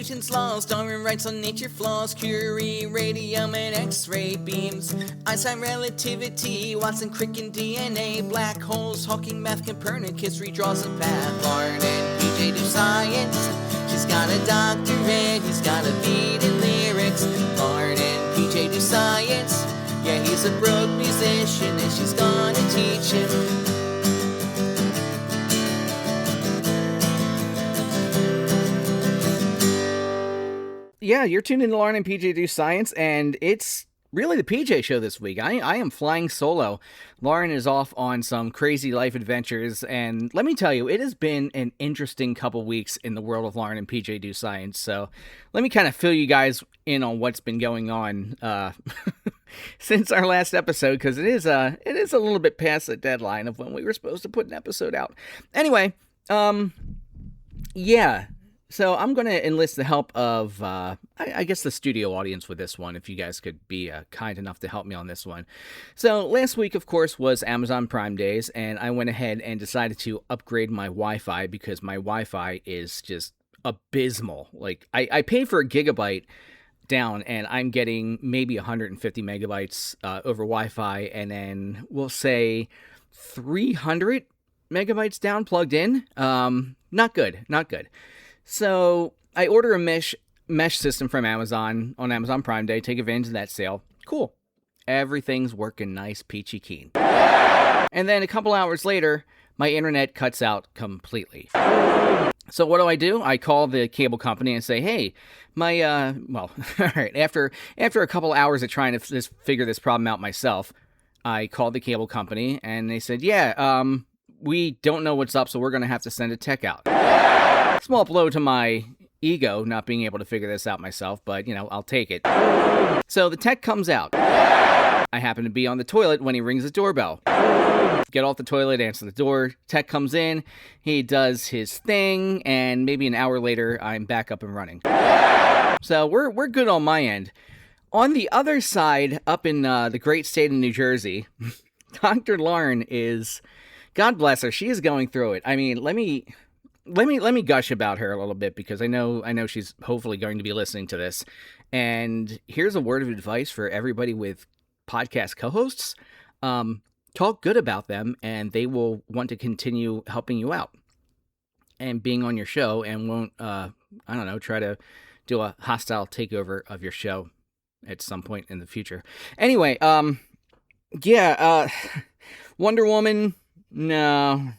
Newton's laws, Darwin writes on nature flaws, Curie, radium, and X-ray beams, Einstein relativity, Watson, Crick, and DNA, black holes, Hawking, math, Copernicus redraws a path. Lauren and PJ do science. She's got a doctorate, he's got a beat in lyrics. Lauren and PJ do science. Yeah, he's a broke musician, and she's gonna teach him. Yeah, you're tuned in to Lauren and PJ Do Science, and it's really the PJ show this week. I am flying solo. Lauren is off on some crazy life adventures, and let me tell you, it has been an interesting couple weeks in the world of Lauren and PJ Do Science, so let me kind of fill you guys in on what's been going on since our last episode, because it is a little bit past the deadline of when we were supposed to put an episode out. Anyway, yeah. So I'm going to enlist the help of, I guess, the studio audience with this one, if you guys could be kind enough to help me on this one. So last week, of course, was Amazon Prime Days, and I went ahead and decided to upgrade my Wi-Fi because my Wi-Fi is just abysmal. Like, I paid for a gigabyte down, and I'm getting maybe 150 megabytes over Wi-Fi, and then we'll say 300 megabytes down plugged in. Not good. So I order a mesh system from Amazon on Amazon Prime Day, take advantage of that sale. Cool. Everything's working nice, peachy keen. And then a couple hours later, my internet cuts out completely. So what do? I call the cable company and say, hey, my, all right, after a couple hours of trying to just figure this problem out myself, I called the cable company and they said, yeah, we don't know what's up, so we're going to have to send a tech out. Small blow to my ego not being able to figure this out myself, but, I'll take it. So the tech comes out. I happen to be on the toilet when he rings the doorbell. Get off the toilet, answer the door. Tech comes in. He does his thing, and maybe an hour later, I'm back up and running. So we're good on my end. On the other side, up in the great state of New Jersey, Dr. Lauren is, God bless her, she is going through it. I mean, let me gush about her a little bit because I know she's hopefully going to be listening to this. And here's a word of advice for everybody with podcast co-hosts. Talk good about them and they will want to continue helping you out and being on your show and won't, try to do a hostile takeover of your show at some point in the future. Anyway, Wonder Woman, No.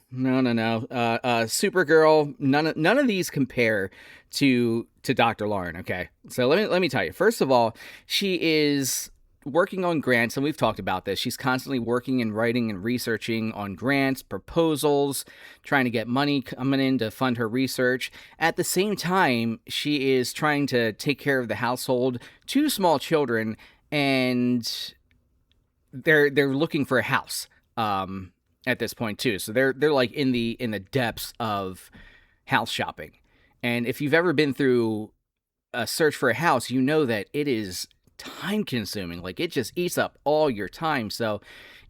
Supergirl, none of these compare to Dr. Lauren, okay? So let me tell you. First of all, she is working on grants, and we've talked about this. She's constantly working and writing and researching on grants, proposals, trying to get money coming in to fund her research. At the same time, she is trying to take care of the household, 2 small children, and they're looking for a house. At this point too. So they're like in the depths of house shopping. And if you've ever been through a search for a house, you know that it is time consuming. Like it just eats up all your time. So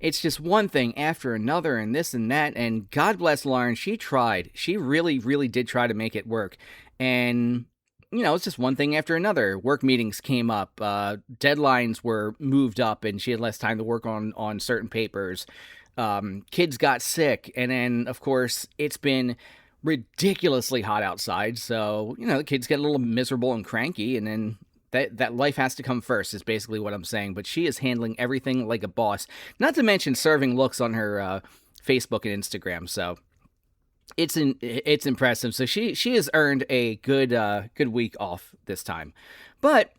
it's just one thing after another and this and that. And God bless Lauren. She tried. She really, really did try to make it work. And it's just one thing after another. Work meetings came up. Deadlines were moved up and she had less time to work on certain papers. Kids got sick, and then, of course, it's been ridiculously hot outside, so, the kids get a little miserable and cranky, and then that life has to come first, is basically what I'm saying, but she is handling everything like a boss, not to mention serving looks on her Facebook and Instagram, so it's impressive. So she has earned a good week off this time, but,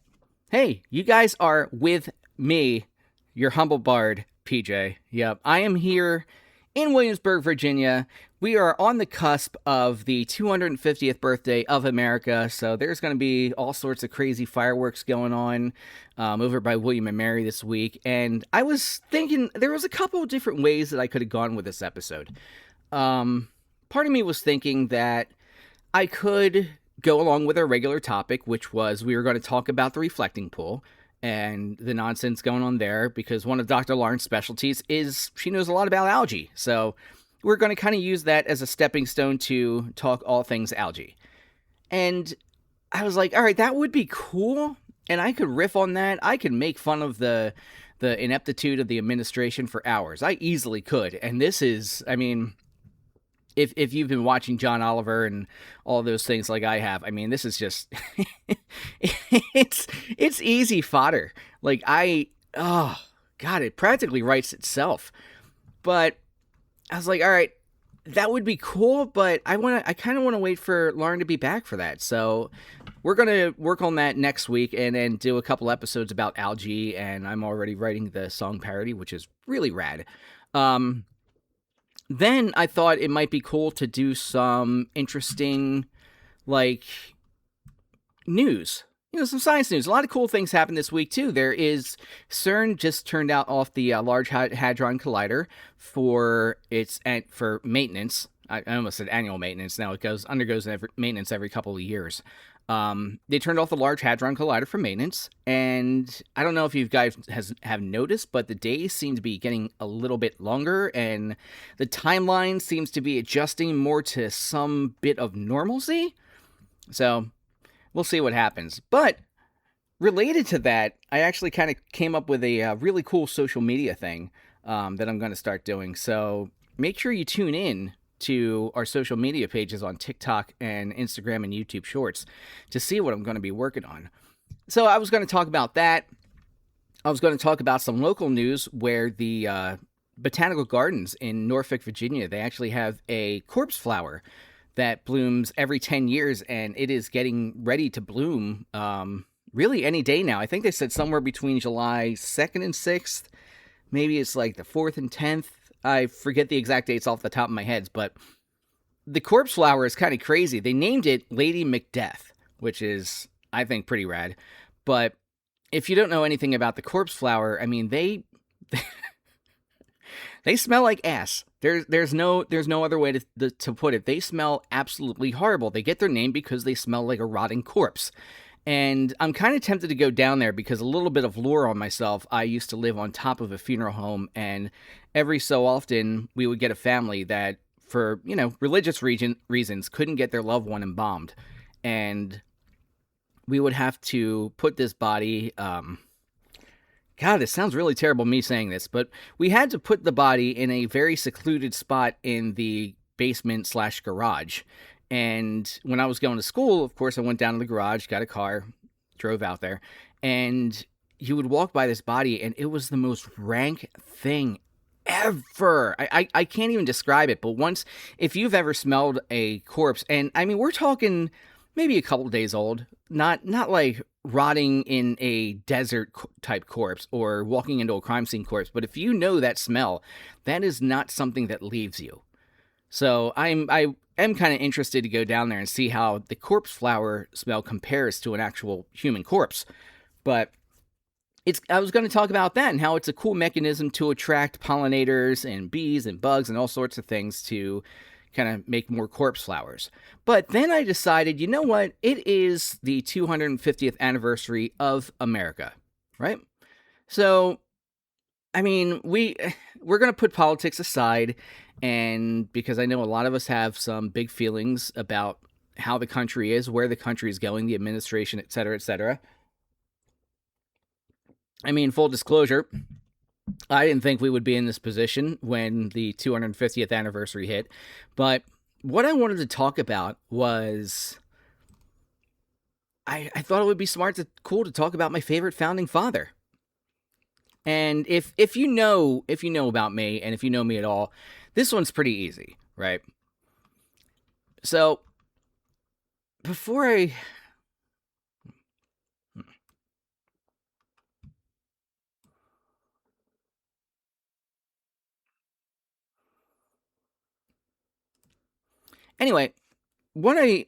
hey, you guys are with me, your humble bard, PJ. Yep, I am here in Williamsburg, Virginia. We are on the cusp of the 250th birthday of America, so there's going to be all sorts of crazy fireworks going on over by William and Mary this week, and I was thinking there was a couple of different ways that I could have gone with this episode. Part of me was thinking that I could go along with our regular topic, which was we were going to talk about the reflecting pool and the nonsense going on there, because one of Dr. Lauren's specialties is she knows a lot about algae. So we're going to kind of use that as a stepping stone to talk all things algae. And I was like, all right, that would be cool, and I could riff on that. I could make fun of the ineptitude of the administration for hours. I easily could, and this is, I mean, if you've been watching John Oliver and all those things like I have, I mean, this is just it's easy fodder. Like oh god, it practically writes itself. But I was like, all right, that would be cool, but I kind of want to wait for Lauren to be back for that. So we're gonna work on that next week, and then do a couple episodes about algae. And I'm already writing the song parody, which is really rad. Um, then I thought it might be cool to do some interesting, like, news. Some science news. A lot of cool things happened this week too. There is CERN just turned out off the Large Hadron Collider for for maintenance. I almost said annual maintenance. Now it undergoes maintenance every couple of years. They turned off the Large Hadron Collider for maintenance, and I don't know if you guys have noticed, but the days seem to be getting a little bit longer, and the timeline seems to be adjusting more to some bit of normalcy. So we'll see what happens. But related to that, I actually kind of came up with a really cool social media thing that I'm going to start doing. So make sure you tune in to our social media pages on TikTok and Instagram and YouTube Shorts to see what I'm going to be working on. So I was going to talk about that. I was going to talk about some local news where the botanical gardens in Norfolk, Virginia, they actually have a corpse flower that blooms every 10 years, and it is getting ready to bloom really any day now. I think they said somewhere between July 2nd and 6th. Maybe it's like the 4th and 10th. I forget the exact dates off the top of my head, but the corpse flower is kind of crazy. They named it Lady Macbeth, which is, I think, pretty rad. But if you don't know anything about the corpse flower, I mean, they smell like ass. There's no other way to put it. They smell absolutely horrible. They get their name because they smell like a rotting corpse. And I'm kind of tempted to go down there because a little bit of lore on myself. I used to live on top of a funeral home, and every so often we would get a family that, for religious reasons, couldn't get their loved one embalmed, and we would have to put this body. God, this sounds really terrible, me saying this, but we had to put the body in a very secluded spot in the basement/garage. And when I was going to school, of course, I went down to the garage, got a car, drove out there, and you would walk by this body, and it was the most rank thing ever. I can't even describe it, but if you've ever smelled a corpse, and I mean, we're talking maybe a couple days old, not like rotting in a desert type corpse or walking into a crime scene corpse, but if you know that smell, that is not something that leaves you. So I am kind of interested to go down there and see how the corpse flower smell compares to an actual human corpse. But I was going to talk about that and how it's a cool mechanism to attract pollinators and bees and bugs and all sorts of things to kind of make more corpse flowers. But then I decided, you know what? It is the 250th anniversary of America, right? So, I mean, we're going to put politics aside, and because I know a lot of us have some big feelings about how the country is, where the country is going, the administration, et cetera, et cetera. I mean, full disclosure, I didn't think we would be in this position when the 250th anniversary hit, but what I wanted to talk about was I thought it would be cool to talk about my favorite founding father. And if you know about me, and if you know me at all, this one's pretty easy, right? So before I anyway, what I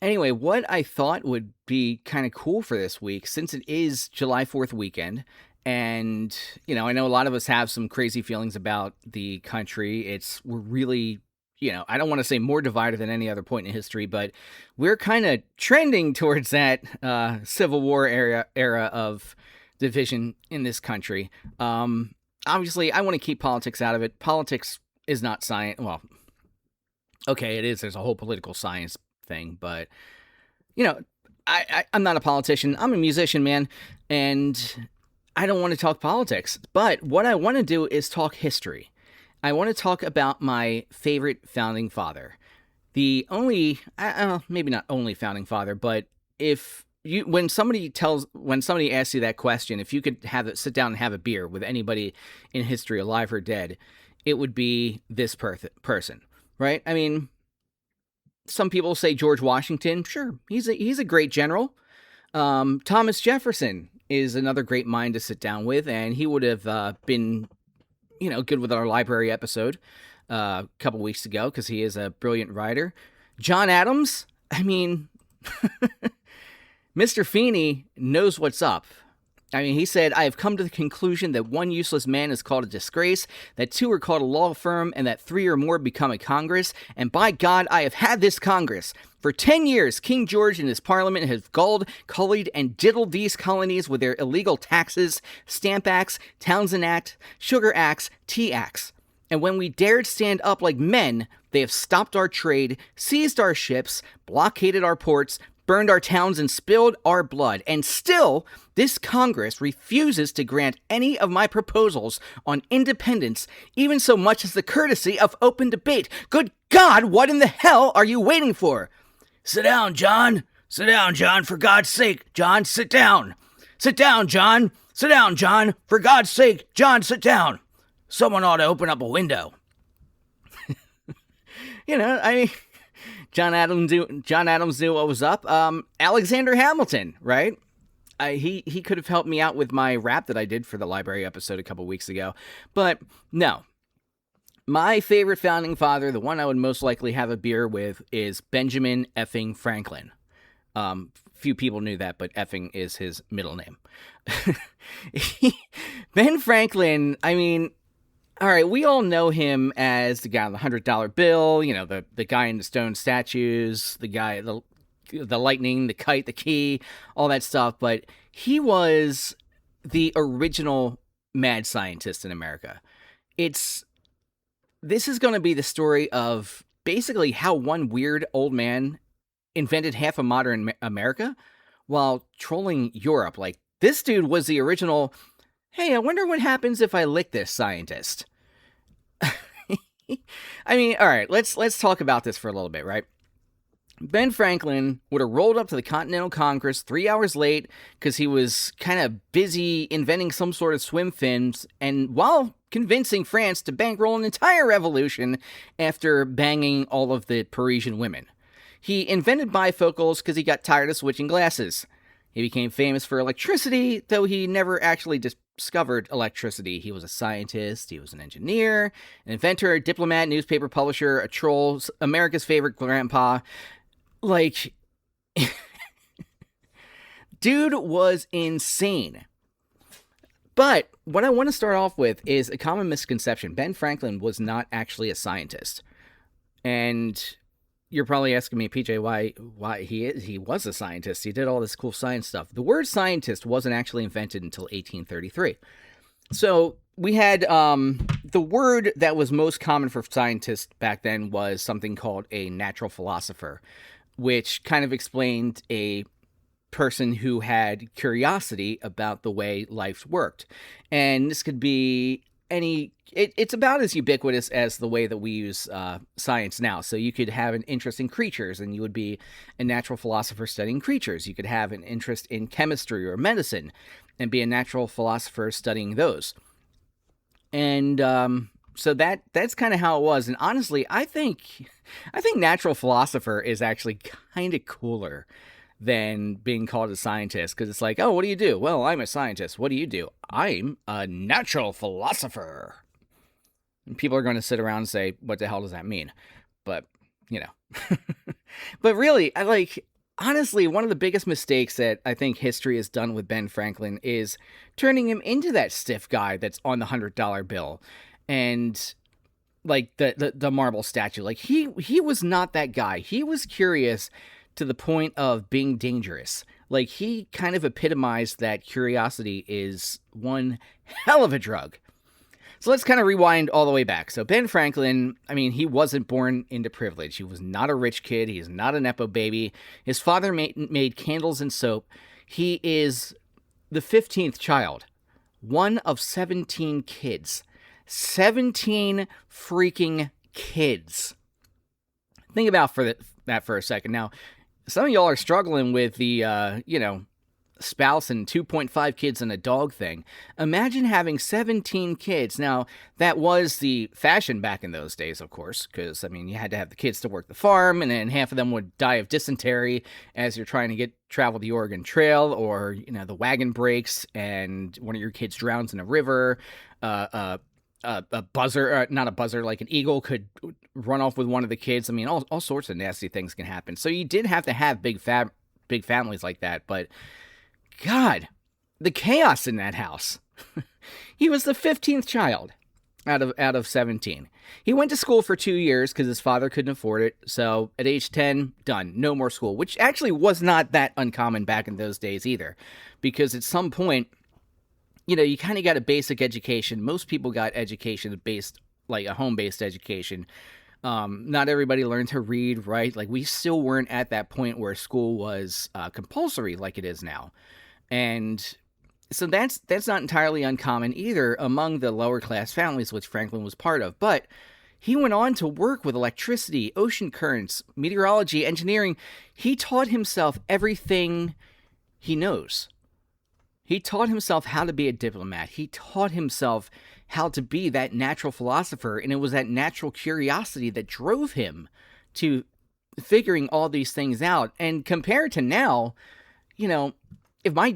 anyway, what I thought would be kind of cool for this week, since it is July 4th weekend, and I know a lot of us have some crazy feelings about the country. We're really, I don't want to say more divided than any other point in history, but we're kind of trending towards that Civil War era of division in this country. Obviously, I want to keep politics out of it. Politics is not science. Well, okay, it is. There's a whole political science thing, but you know, I'm not a politician. I'm a musician, man, and I don't want to talk politics. But what I want to do is talk history. I want to talk about my favorite founding father. The only, maybe not only founding father, but if you, when somebody asks you that question, if you could sit down and have a beer with anybody in history, alive or dead, it would be this person, right? I mean, some people say George Washington. Sure, he's a great general. Thomas Jefferson is another great mind to sit down with, and he would have been, good with our library episode a couple weeks ago because he is a brilliant writer. John Adams, I mean, Mr. Feeney knows what's up. I mean, he said, I have come to the conclusion that one useless man is called a disgrace, that two are called a law firm, and that three or more become a Congress. And by God, I have had this Congress. For 10 years, King George and his parliament have gulled, cullied, and diddled these colonies with their illegal taxes, Stamp Acts, Townshend Act, Sugar Acts, Tea Acts. And when we dared stand up like men, they have stopped our trade, seized our ships, blockaded our ports, burned our towns, and spilled our blood. And still, this Congress refuses to grant any of my proposals on independence, even so much as the courtesy of open debate. Good God, what in the hell are you waiting for? Sit down, John. Sit down, John, for God's sake. John, sit down. Sit down, John. Sit down, John. For God's sake, John, sit down. Someone ought to open up a window. I mean, John Adams knew what was up. Alexander Hamilton, right? He could have helped me out with my rap that I did for the library episode a couple weeks ago. But no. My favorite founding father, the one I would most likely have a beer with, is Benjamin effing Franklin. Few people knew that, but effing is his middle name. Ben Franklin, I mean, all right, we all know him as the guy on the $100 bill, the guy in the stone statues, the guy, the lightning, the kite, the key, all that stuff. But he was the original mad scientist in America. This is going to be the story of basically how one weird old man invented half of modern America while trolling Europe. Like, this dude was the original, hey, I wonder what happens if I lick this scientist. I mean, all right, let's talk about this for a little bit, right? Ben Franklin would have rolled up to the Continental Congress 3 hours late because he was kind of busy inventing some sort of swim fins, and while convincing France to bankroll an entire revolution after banging all of the Parisian women. He invented bifocals because he got tired of switching glasses. He became famous for electricity, though he never actually discovered electricity. He was a scientist, he was an engineer, an inventor, a diplomat, newspaper publisher, a troll, America's favorite grandpa. Like, dude was insane. But what I want to start off with is a common misconception. Ben Franklin was not actually a scientist. And you're probably asking me, PJ, why he was a scientist. He did all this cool science stuff. The word scientist wasn't actually invented until 1833. So we had the word that was most common for scientists back then was something called a natural philosopher, which kind of explained a person who had curiosity about the way life worked. And this could be it's about as ubiquitous as the way that we use science now. So you could have an interest in creatures, and you would be a natural philosopher studying creatures. You could have an interest in chemistry or medicine and be a natural philosopher studying those. And so that's kind of how it was. And honestly, I think natural philosopher is actually kind of cooler than being called a scientist, because it's like, oh, what do you do? Well, I'm a scientist. What do you do? I'm a natural philosopher. And people are going to sit around and say, what the hell does that mean? But, but really, honestly, one of the biggest mistakes that I think history has done with Ben Franklin is turning him into that stiff guy that's on the $100 bill. And like the marble statue, like he was not that guy. He was curious to the point of being dangerous. Like, he kind of epitomized that curiosity is one hell of a drug. So let's kind of rewind all the way back. So Ben Franklin, I mean, he wasn't born into privilege. He was not a rich kid. He's not a Nepo baby. His father made candles and soap. He is the 15th child, one of 17 kids. 17 freaking kids. Think about that for a second. Now, some of y'all are struggling with the, spouse and 2.5 kids and a dog thing. Imagine having 17 kids. Now, that was the fashion back in those days, of course, because, I mean, you had to have the kids to work the farm, and then half of them would die of dysentery as you're trying to travel the Oregon Trail, or, the wagon breaks and one of your kids drowns in a river. A buzzer, not a buzzer, like an eagle could run off with one of the kids. I mean, all sorts of nasty things can happen. So you did have to have big families like that, but God, the chaos in that house. He was the 15th child out of 17. He went to school for 2 years because his father couldn't afford it. So at age 10, done. No more school, which actually was not that uncommon back in those days either. Because at some point, you kind of got a basic education. Most people got education based, like a home-based education. Not everybody learned to read, right? Like, we still weren't at that point where school was compulsory like it is now. And so that's not entirely uncommon either among the lower class families, which Franklin was part of. But he went on to work with electricity, ocean currents, meteorology, engineering. He taught himself everything he knows. He taught himself how to be a diplomat. He taught himself how to be that natural philosopher. And it was that natural curiosity that drove him to figuring all these things out. And compared to now, if my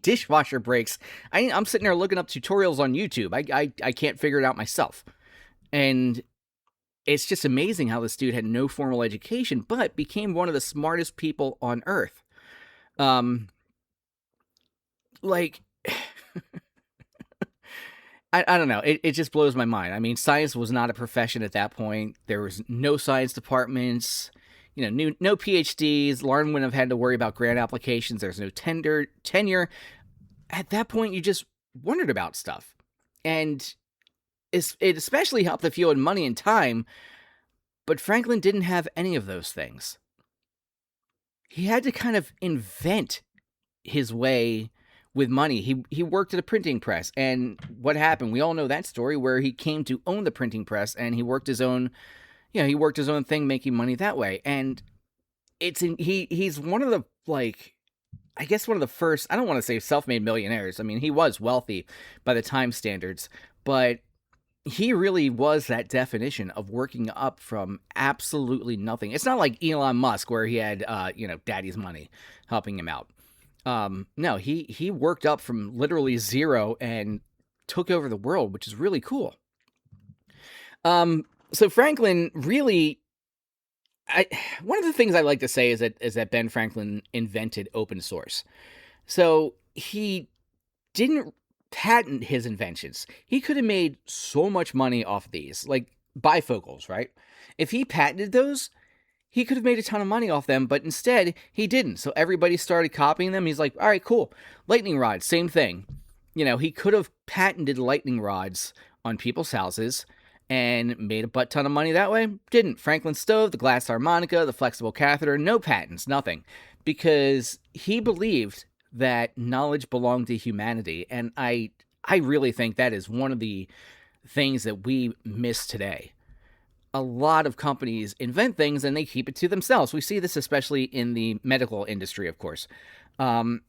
dishwasher breaks, I'm sitting there looking up tutorials on YouTube. I can't figure it out myself. And it's just amazing how this dude had no formal education, but became one of the smartest people on earth. I don't know. It just blows my mind. I mean, science was not a profession at that point. There was no science departments. No PhDs. Lauren wouldn't have had to worry about grant applications. There's no tenure. At that point, you just wondered about stuff. And it especially helped if you had money and time. But Franklin didn't have any of those things. He had to kind of invent his way with money. He worked at a printing press. And what happened? We all know that story where he came to own the printing press and he worked his own thing, making money that way. And he's one of the, I guess one of the first, I don't want to say self-made millionaires. I mean, he was wealthy by the time standards, but he really was that definition of working up from absolutely nothing. It's not like Elon Musk where he had, daddy's money helping him out. No, he worked up from literally zero and took over the world, which is really cool. So Franklin really, one of the things I like to say is that Ben Franklin invented open source. So he didn't patent his inventions. He could have made so much money off these, like bifocals, right? If he patented those, he could have made a ton of money off them, but instead he didn't. So everybody started copying them. He's like, all right, cool. Lightning rods, same thing. He could have patented lightning rods on people's houses and made a butt ton of money that way. Didn't. Franklin stove, the glass harmonica, the flexible catheter, no patents, nothing. Because he believed that knowledge belonged to humanity. And I really think that is one of the things that we miss today. A lot of companies invent things and they keep it to themselves. We see this especially in the medical industry, of course. I'm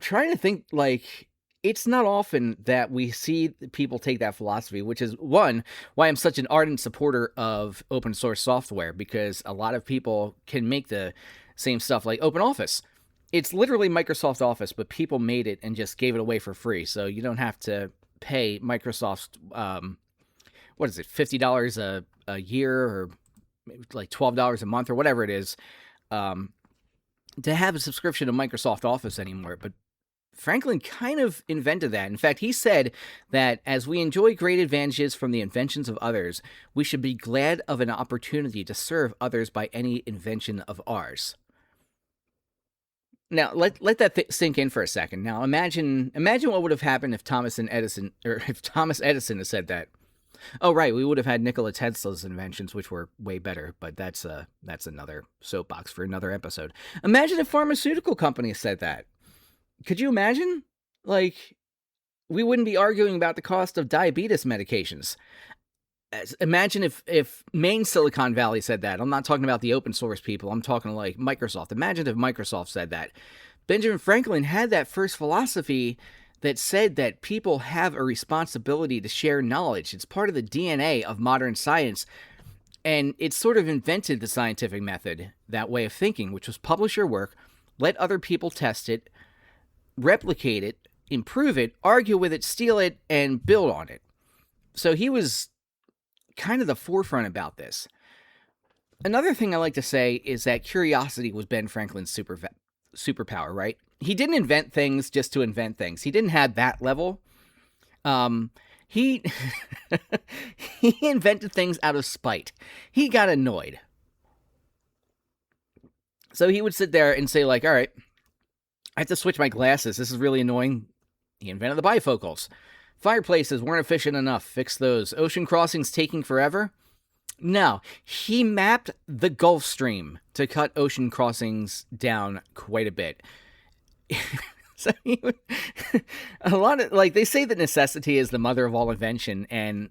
trying to think, it's not often that we see people take that philosophy, which is why I'm such an ardent supporter of open source software, because a lot of people can make the same stuff like OpenOffice. It's literally Microsoft Office, but people made it and just gave it away for free. So you don't have to pay Microsoft, $50 a year or like $12 a month or whatever it is, to have a subscription to Microsoft Office anymore. But Franklin kind of invented that. In fact, he said that as we enjoy great advantages from the inventions of others, we should be glad of an opportunity to serve others by any invention of ours. Now let that sink in for a second. Now imagine what would have happened if Thomas Edison had said that. Oh right, we would have had Nikola Tesla's inventions, which were way better. But that's another soapbox for another episode. Imagine if pharmaceutical companies said that. Could you imagine? Like, we wouldn't be arguing about the cost of diabetes medications. Imagine if main Silicon Valley said that. I'm not talking about the open source people. I'm talking like Microsoft. Imagine if Microsoft said that. Benjamin Franklin had that first philosophy that said that people have a responsibility to share knowledge. It's part of the DNA of modern science. And it sort of invented the scientific method, that way of thinking, which was publish your work, let other people test it, replicate it, improve it, argue with it, steal it, and build on it. So he was kind of the forefront about this. Another thing I like to say is that curiosity was Ben Franklin's superpower, right? He didn't invent things just to invent things. He didn't have that level. He he invented things out of spite. He got annoyed. So he would sit there and say, like, all right, I have to switch my glasses. This is really annoying. He invented the bifocals. Fireplaces weren't efficient enough. Fix those. Ocean crossings taking forever? No. He mapped the Gulf Stream to cut ocean crossings down quite a bit. So a lot of, like, they say that necessity is the mother of all invention, and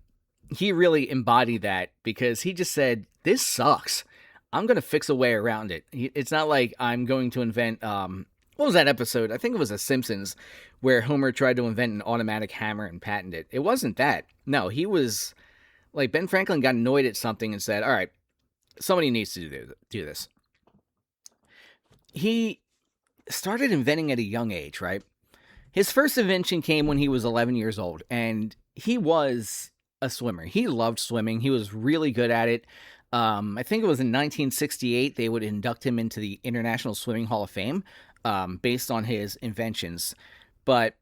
he really embodied that because he just said, this sucks. I'm going to fix a way around it. It's not like I'm going to invent, what was that episode? I think it was The Simpsons, where Homer tried to invent an automatic hammer and patent it. It wasn't that. No, he was, like, Ben Franklin got annoyed at something and said, all right, somebody needs to do this. He started inventing at a young age, right? His first invention came when he was 11 years old, and he was a swimmer. He loved swimming. He was really good at it. I think it was in 1968 they would induct him into the International Swimming Hall of Fame based on his inventions. But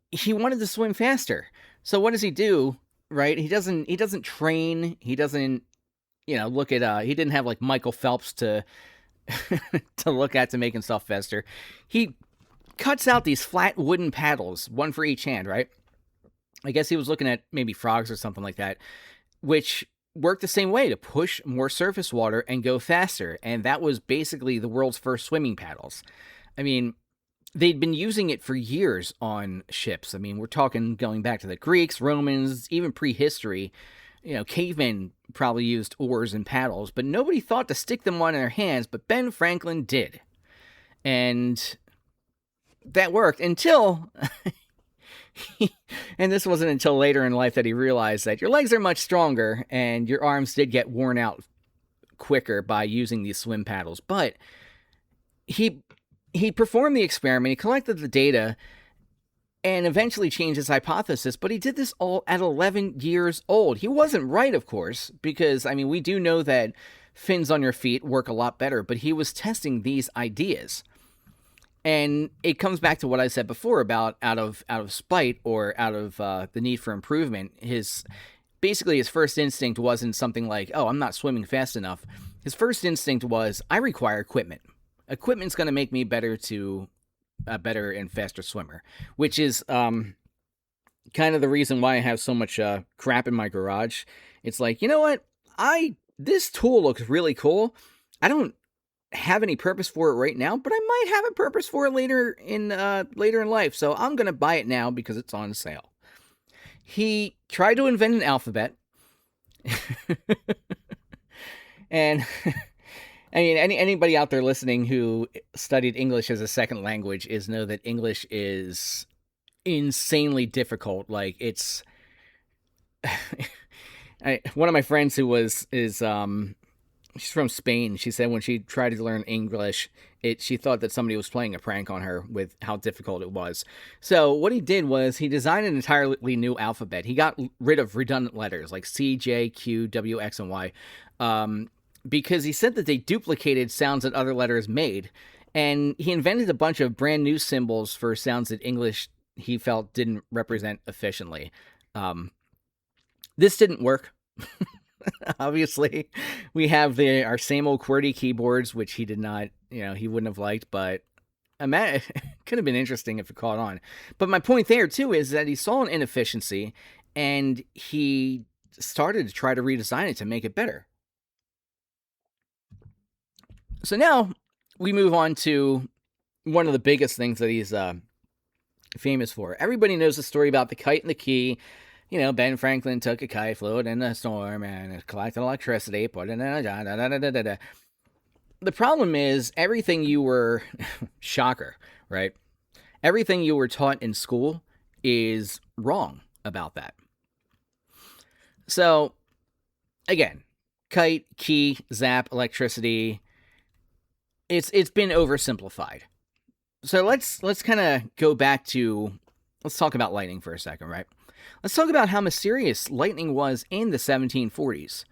he wanted to swim faster. So what does he do, right? He doesn't train. He doesn't, look at, he didn't have like Michael Phelps to to look at to make himself faster. He cuts out these flat wooden paddles, one for each hand, right? I guess he was looking at maybe frogs or something like that, which worked the same way to push more surface water and go faster. And that was basically the world's first swimming paddles. I mean, they'd been using it for years on ships. I mean, we're talking going back to the Greeks, Romans, even prehistory. Cavemen probably used oars and paddles, but nobody thought to stick them on their hands, but Ben Franklin did. And that worked until, and this wasn't until later in life that he realized that your legs are much stronger and your arms did get worn out quicker by using these swim paddles. But he performed the experiment, he collected the data, and eventually changed his hypothesis, but he did this all at 11 years old. He wasn't right, of course, because, I mean, we do know that fins on your feet work a lot better, but he was testing these ideas. And it comes back to what I said before about out of spite or out of the need for improvement. His first instinct wasn't something like, oh, I'm not swimming fast enough. His first instinct was, I require equipment. Equipment's going to make me a better and faster swimmer, which is kind of the reason why I have so much crap in my garage. It's like, you know what? This tool looks really cool. I don't have any purpose for it right now, but I might have a purpose for it later in life. So I'm going to buy it now because it's on sale. He tried to invent an alphabet. And I mean, anybody out there listening who studied English as a second language know that English is insanely difficult. Like, it's one of my friends she's from Spain. She said when she tried to learn English, she thought that somebody was playing a prank on her with how difficult it was. So what he did was he designed an entirely new alphabet. He got rid of redundant letters like C, J, Q, W, X, and Y. Because he said that they duplicated sounds that other letters made. And he invented a bunch of brand new symbols for sounds that English he felt didn't represent efficiently. This didn't work. Obviously, we have our same old QWERTY keyboards, which he did not, he wouldn't have liked, but It could have been interesting if it caught on. But my point there, too, is that he saw an inefficiency and he started to try to redesign it to make it better. So now we move on to one of the biggest things that he's famous for. Everybody knows the story about the kite and the key. You know, Ben Franklin took a kite, flew it in a storm, and it collected electricity, put it in a da-da-da-da-da-da. The problem is everything you were, shocker, right? Everything you were taught in school is wrong about that. So, again, kite, key, zap, electricity, it's been oversimplified. So let's kind of go back to, let's talk about lightning for a second, right? Let's talk about how mysterious lightning was in the 1740s.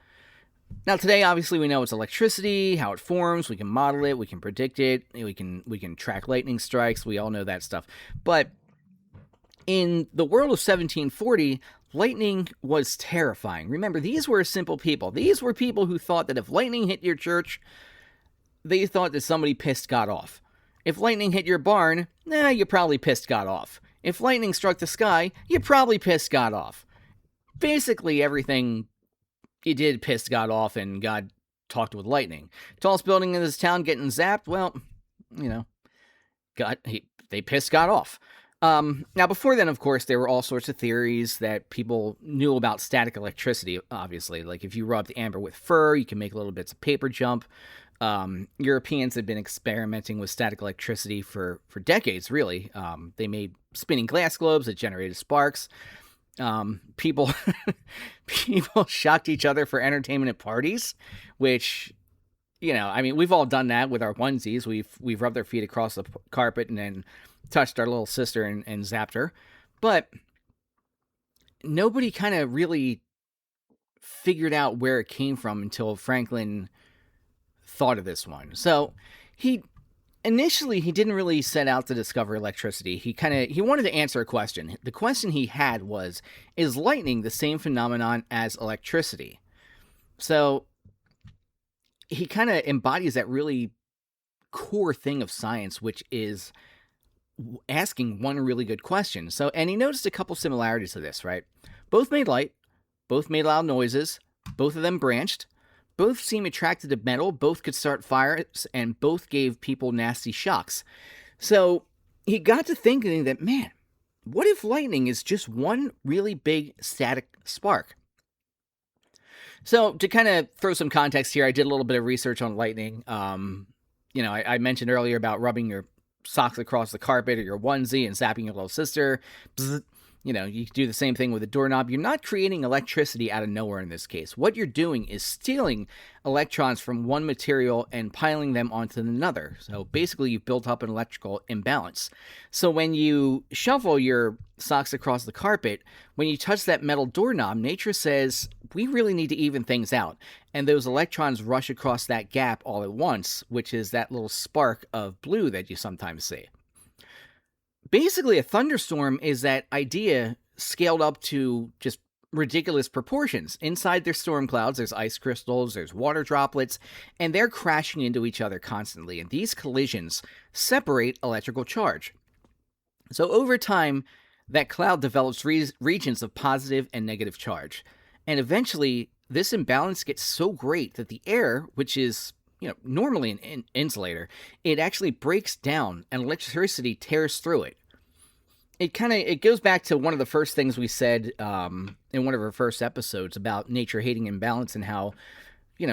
Now today, obviously, we know it's electricity, how it forms, we can model it, we can predict it, we can track lightning strikes, we all know that stuff. But in the world of 1740, lightning was terrifying. Remember, these were simple people. These were people who thought that if lightning hit your church, they thought that somebody pissed God off. If lightning hit your barn, you probably pissed God off. If lightning struck the sky, you probably pissed God off. Basically, everything you did pissed God off, and God talked with lightning. Tallest building in this town getting zapped, well, you know, they pissed God off. Now, before then, of course, there were all sorts of theories that people knew about static electricity, obviously. Like if you rubbed amber with fur, you can make little bits of paper jump. Europeans had been experimenting with static electricity for decades, really. They made spinning glass globes that generated sparks. People shocked each other for entertainment at parties, which, you know, I mean, we've all done that with our onesies. We've rubbed our feet across the carpet and then touched our little sister and zapped her. But nobody kind of really figured out where it came from until Franklin thought of this one. So initially he didn't really set out to discover electricity. He wanted to answer a question. The question he had was, is lightning the same phenomenon as electricity? So he kind of embodies that really core thing of science, which is asking one really good question. So, and he noticed a couple similarities to this, right? Both made light, both made loud noises, both of them branched, both seemed attracted to metal, both could start fires, and both gave people nasty shocks. So he got to thinking that, man, what if lightning is just one really big static spark? So to kind of throw some context here, I did a little bit of research on lightning. I mentioned earlier about rubbing your socks across the carpet or your onesie and zapping your little sister. Bzz. You know, you do the same thing with a doorknob. You're not creating electricity out of nowhere in this case. What you're doing is stealing electrons from one material and piling them onto another. So basically, you've built up an electrical imbalance. So when you shuffle your socks across the carpet, when you touch that metal doorknob, nature says, we really need to even things out. And those electrons rush across that gap all at once, which is that little spark of blue that you sometimes see. Basically, a thunderstorm is that idea scaled up to just ridiculous proportions. Inside their storm clouds, there's ice crystals, there's water droplets, and they're crashing into each other constantly. And these collisions separate electrical charge. So over time, that cloud develops regions of positive and negative charge. And eventually, this imbalance gets so great that the air, which is normally an insulator, it actually breaks down and electricity tears through it. It goes back to one of the first things we said in one of our first episodes about nature hating imbalance and how,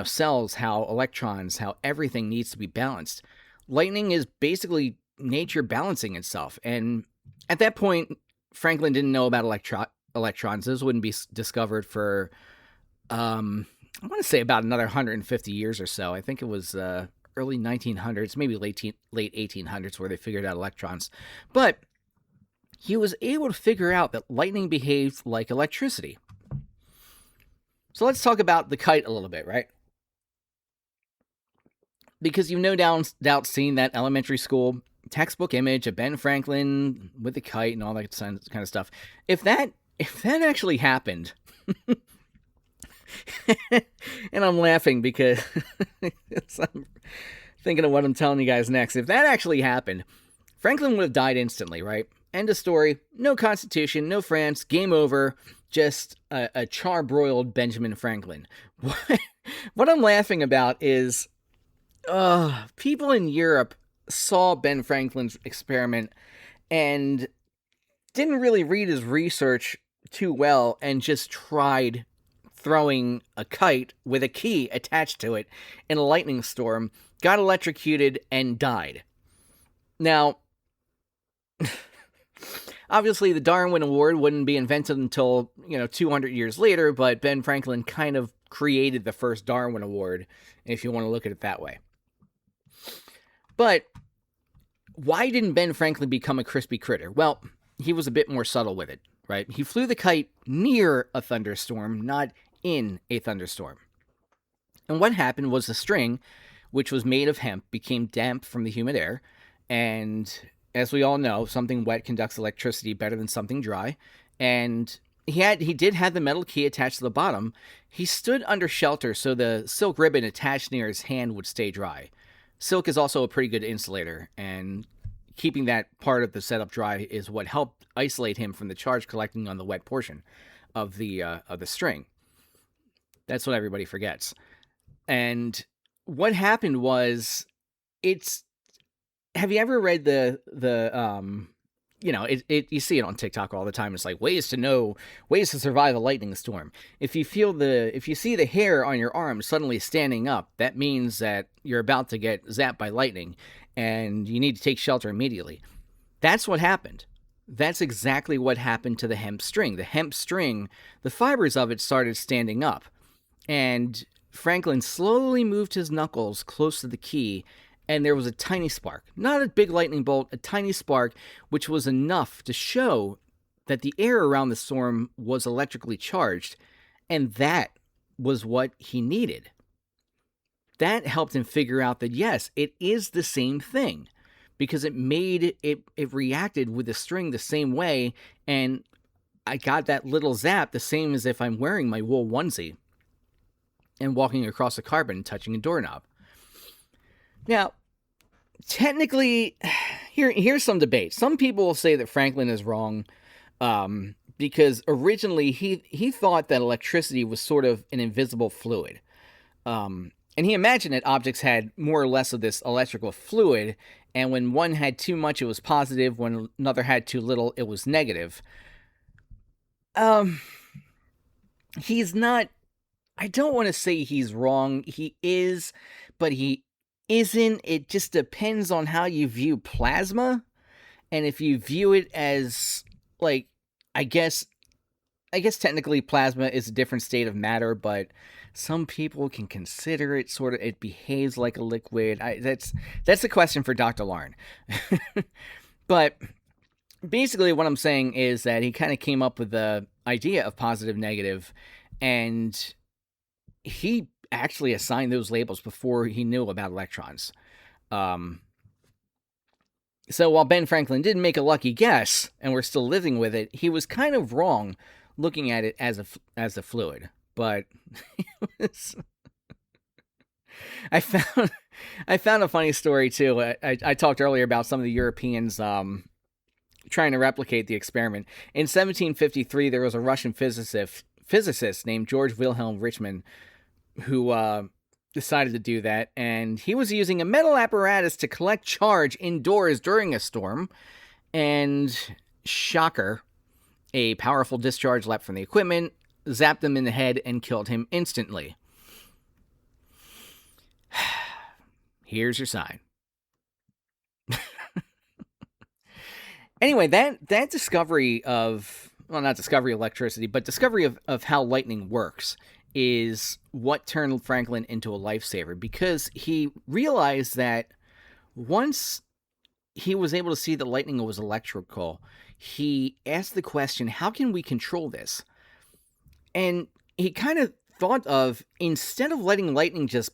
cells, how electrons, how everything needs to be balanced. Lightning is basically nature balancing itself. And at that point, Franklin didn't know about electrons. Those wouldn't be discovered for I want to say about another 150 years or so. I think it was early 1900s, maybe late 1800s where they figured out electrons. But he was able to figure out that lightning behaves like electricity. So let's talk about the kite a little bit, right? Because you've no doubt seen that elementary school textbook image of Ben Franklin with the kite and all that kind of stuff. If that actually happened... and I'm laughing because I'm thinking of what I'm telling you guys next. If that actually happened, Franklin would have died instantly, right? End of story. No Constitution, no France, game over. Just a charbroiled Benjamin Franklin. What I'm laughing about is people in Europe saw Ben Franklin's experiment and didn't really read his research too well and just tried throwing a kite with a key attached to it in a lightning storm, got electrocuted, and died. Now, obviously the Darwin Award wouldn't be invented until, 200 years later, but Ben Franklin kind of created the first Darwin Award, if you want to look at it that way. But why didn't Ben Franklin become a crispy critter? Well, he was a bit more subtle with it, right? He flew the kite near a thunderstorm, not in a thunderstorm. And what happened was the string, which was made of hemp, became damp from the humid air. And as we all know, something wet conducts electricity better than something dry. And he did have the metal key attached to the bottom. He stood under shelter so the silk ribbon attached near his hand would stay dry. Silk is also a pretty good insulator, and keeping that part of the setup dry is what helped isolate him from the charge collecting on the wet portion of the string. That's what everybody forgets. And what happened was, have you ever read you see it on TikTok all the time. It's like ways to survive a lightning storm. If you see the hair on your arm suddenly standing up, that means that you're about to get zapped by lightning and you need to take shelter immediately. That's what happened. That's exactly what happened to the hemp string. The hemp string, the fibers of it started standing up, and Franklin slowly moved his knuckles close to the key, and there was a tiny spark. Not a big lightning bolt, a tiny spark, which was enough to show that the air around the storm was electrically charged, and that was what he needed. That helped him figure out that, yes, it is the same thing, because it reacted with the string the same way, and I got that little zap the same as if I'm wearing my wool onesie and walking across the carpet and touching a doorknob. Now, technically, here's some debate. Some people will say that Franklin is wrong because originally he thought that electricity was sort of an invisible fluid. And he imagined that objects had more or less of this electrical fluid, and when one had too much, it was positive. When another had too little, it was negative. He's not... I don't want to say he's wrong. He is, but he isn't. It just depends on how you view plasma, and if you view it as, like, I guess technically plasma is a different state of matter, but some people can consider it sort of, it behaves like a liquid. That's a question for Dr. Larn. But basically what I'm saying is that he kind of came up with the idea of positive, negative, and he actually assigned those labels before he knew about electrons. So while Ben Franklin didn't make a lucky guess, and we're still living with it, he was kind of wrong looking at it as a fluid. But I found a funny story too. I talked earlier about some of the Europeans trying to replicate the experiment. In 1753, there was a Russian physicist named George Wilhelm Richman who decided to do that, and he was using a metal apparatus to collect charge indoors during a storm, and shocker, a powerful discharge leapt from the equipment, zapped him in the head, and killed him instantly. Here's your sign. Anyway, that discovery of, well, not discovery of electricity, but discovery of how lightning works is what turned Franklin into a lifesaver, because he realized that once he was able to see that lightning was electrical, he asked the question, how can we control this? And he kind of thought of, instead of letting lightning just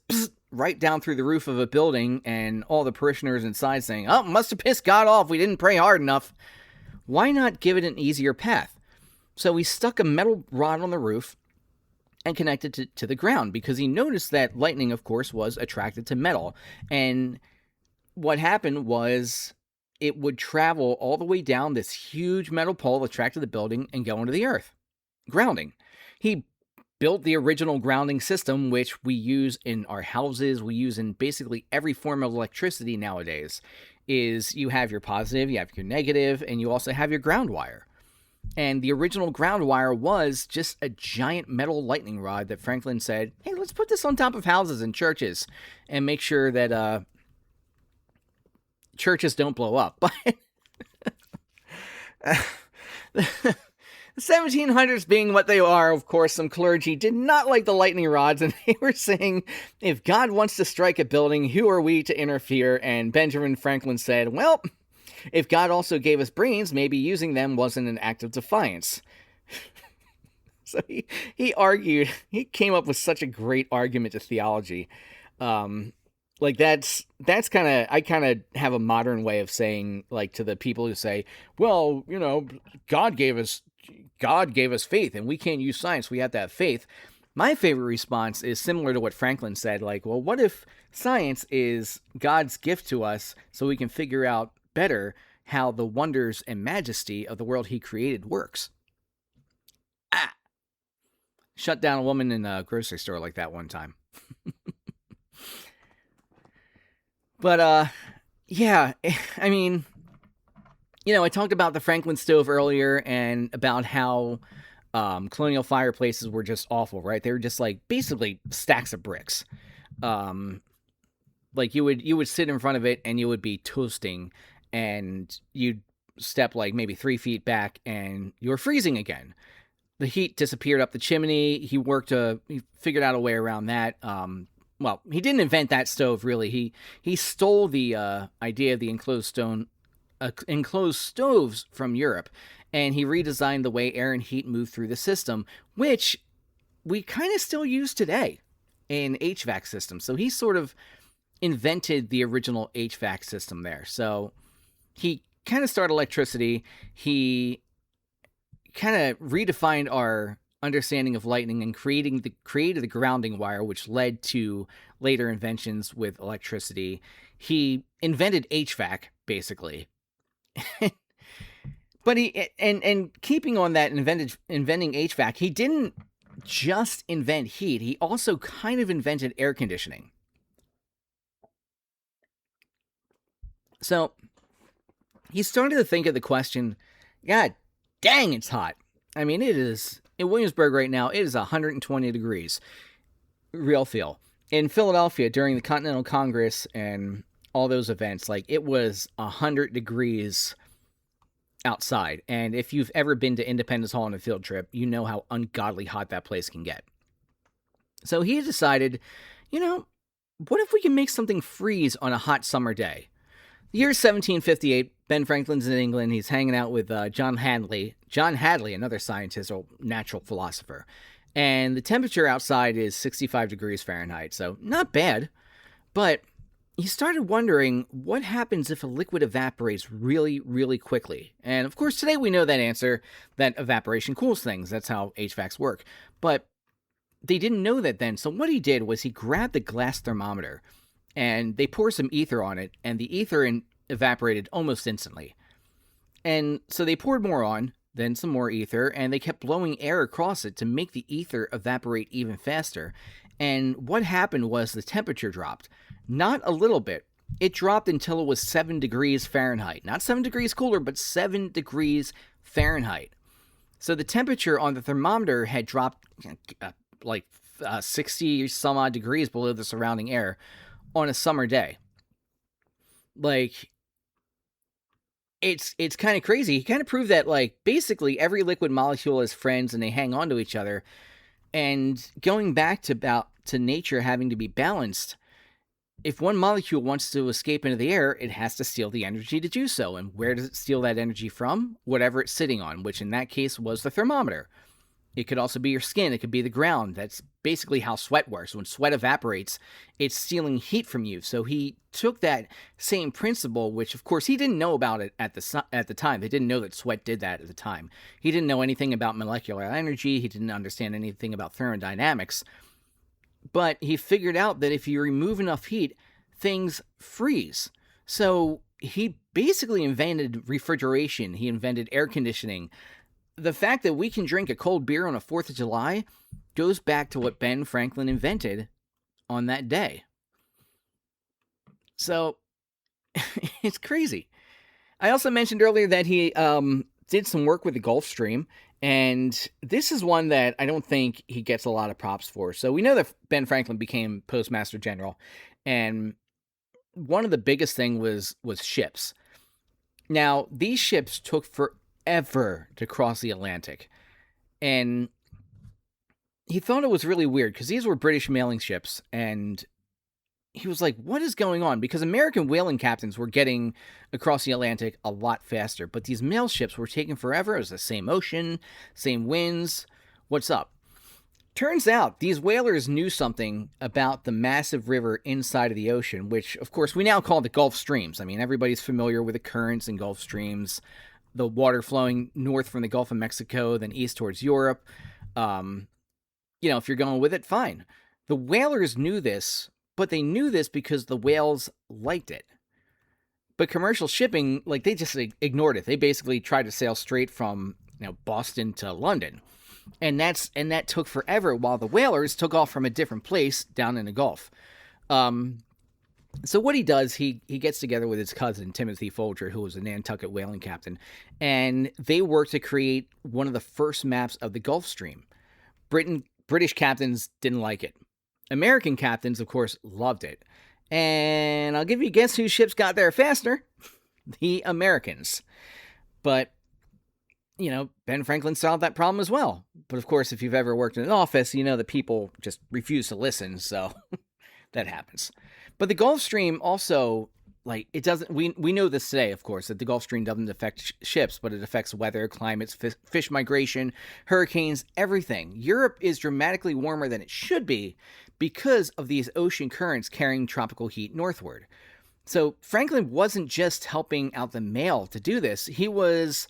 right down through the roof of a building and all the parishioners inside saying, oh, must have pissed God off, we didn't pray hard enough, why not give it an easier path? So he stuck a metal rod on the roof and connected to the ground, because he noticed that lightning, of course, was attracted to metal. And what happened was it would travel all the way down this huge metal pole attracted to the building and go into the earth. Grounding. He built the original grounding system, which we use in our houses, we use in basically every form of electricity nowadays, is you have your positive, you have your negative, and you also have your ground wire. And the original ground wire was just a giant metal lightning rod that Franklin said, hey, let's put this on top of houses and churches and make sure that churches don't blow up. But the 1700s being what they are, of course, some clergy did not like the lightning rods, and they were saying, if God wants to strike a building, who are we to interfere? And Benjamin Franklin said, well, if God also gave us brains, maybe using them wasn't an act of defiance. So he argued, he came up with such a great argument to theology. Like that's kind of, I kind of have a modern way of saying, like, to the people who say, well, you know, God gave us faith and we can't use science. We have to have faith. My favorite response is similar to what Franklin said. Like, well, what if science is God's gift to us so we can figure out better how the wonders and majesty of the world he created works? Shut down a woman in a grocery store like that one time. But, yeah, I mean, you know, I talked about the Franklin stove earlier and about how colonial fireplaces were just awful, right? They were just like basically stacks of bricks. Like you would sit in front of it and you would be toasting, and you'd step like maybe 3 feet back and you were freezing again. The heat disappeared up the chimney. He figured out a way around that. Well, he didn't invent that stove, really. He stole the idea of the enclosed stoves from Europe, and he redesigned the way air and heat move through the system, which we kind of still use today in HVAC systems. So he sort of invented the original HVAC system there. So he kind of started electricity. He kind of redefined our understanding of lightning and created the grounding wire, which led to later inventions with electricity. He invented HVAC, basically. But and keeping on that inventing HVAC, he didn't just invent heat. He also kind of invented air conditioning. So he started to think of the question, God dang, it's hot. I mean, it is, in Williamsburg right now, it is 120 degrees. Real feel. In Philadelphia, during the Continental Congress and all those events, like, it was 100 degrees outside. And if you've ever been to Independence Hall on a field trip, you know how ungodly hot that place can get. So he decided, you know, what if we can make something freeze on a hot summer day? The year 1758, Ben Franklin's in England. He's hanging out with John Hadley, another scientist or natural philosopher. And the temperature outside is 65 degrees Fahrenheit, so not bad. But he started wondering, what happens if a liquid evaporates really, really quickly? And of course, today we know that answer, that evaporation cools things. That's how HVACs work. But they didn't know that then. So what he did was he grabbed the glass thermometer and they poured some ether on it, and the ether evaporated almost instantly. And so they poured more on, then some more ether, and they kept blowing air across it to make the ether evaporate even faster. And what happened was the temperature dropped. Not a little bit. It dropped until it was 7 degrees Fahrenheit. Not 7 degrees cooler, but 7 degrees Fahrenheit. So the temperature on the thermometer had dropped like 60 some odd degrees below the surrounding air on a summer day. Like, it's kind of crazy. He kind of proved that, like, basically every liquid molecule is friends and they hang on to each other. And going back to nature having to be balanced, if one molecule wants to escape into the air, it has to steal the energy to do so. And where does it steal that energy from? Whatever it's sitting on, which in that case was the thermometer. It could also be your skin. It could be the ground. That's basically how sweat works. When sweat evaporates, it's stealing heat from you. So he took that same principle, which of course he didn't know about it at the time. They didn't know that sweat did that at the time. He didn't know anything about molecular energy. He didn't understand anything about thermodynamics. But he figured out that if you remove enough heat, things freeze. So he basically invented refrigeration. He invented air conditioning. The fact that we can drink a cold beer on a 4th of July goes back to what Ben Franklin invented on that day. So it's crazy. I also mentioned earlier that he did some work with the Gulf Stream, and this is one that I don't think he gets a lot of props for. So we know that Ben Franklin became Postmaster General, and one of the biggest thing was ships. Now, these ships took forever to cross the Atlantic, and he thought it was really weird because these were British mailing ships, and he was like, what is going on? Because American whaling captains were getting across the Atlantic a lot faster, but these mail ships were taking forever. It was the same ocean, same winds. What's up? Turns out these whalers knew something about the massive river inside of the ocean, which, of course, we now call the Gulf Streams. I mean, everybody's familiar with the currents and Gulf Streams, the water flowing north from the Gulf of Mexico, then east towards Europe. If you're going with it, fine. The whalers knew this, but they knew this because the whales liked it. But commercial shipping, they just ignored it. They basically tried to sail straight from Boston to London. And that took forever while the whalers took off from a different place down in the Gulf. So what he does, he gets together with his cousin, Timothy Folger, who was a Nantucket whaling captain, and they work to create one of the first maps of the Gulf Stream. British captains didn't like it. American captains, of course, loved it. And I'll give you a guess whose ships got there faster? The Americans. But, Ben Franklin solved that problem as well. But, of course, if you've ever worked in an office, you know that people just refuse to listen, so that happens. But the Gulf Stream also, it doesn't, we know this today, of course, that the Gulf Stream doesn't affect ships, but it affects weather, climates, fish migration, hurricanes, everything. Europe is dramatically warmer than it should be because of these ocean currents carrying tropical heat northward. So Franklin wasn't just helping out the mail to do this. He was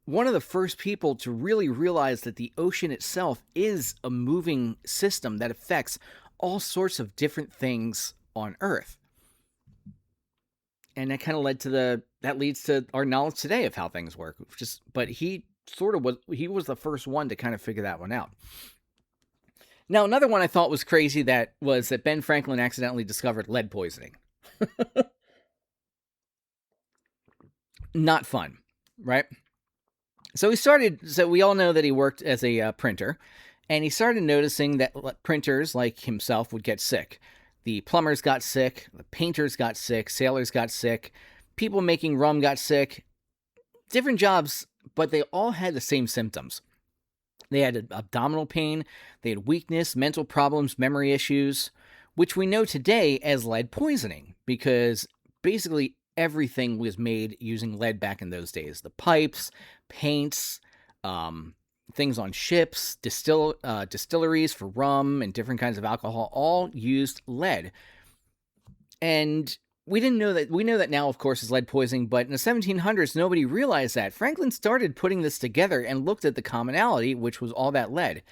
one of the first people to really realize that the ocean itself is a moving system that affects all sorts of different things on Earth. And that kind of leads to our knowledge today of how things work. But he was the first one to kind of figure that one out. Now, another one I thought was crazy was that Ben Franklin accidentally discovered lead poisoning. Not fun, right? So we all know that he worked as a printer, and he started noticing that printers like himself would get sick. The plumbers got sick, the painters got sick, sailors got sick, people making rum got sick. Different jobs, but they all had the same symptoms. They had abdominal pain, they had weakness, mental problems, memory issues, which we know today as lead poisoning, because basically everything was made using lead back in those days. The pipes, paints, things on ships, distilleries for rum and different kinds of alcohol, all used lead. And we didn't know that. We know that now, of course, is lead poisoning, but in the 1700s, nobody realized that. Franklin started putting this together and looked at the commonality, which was all that lead.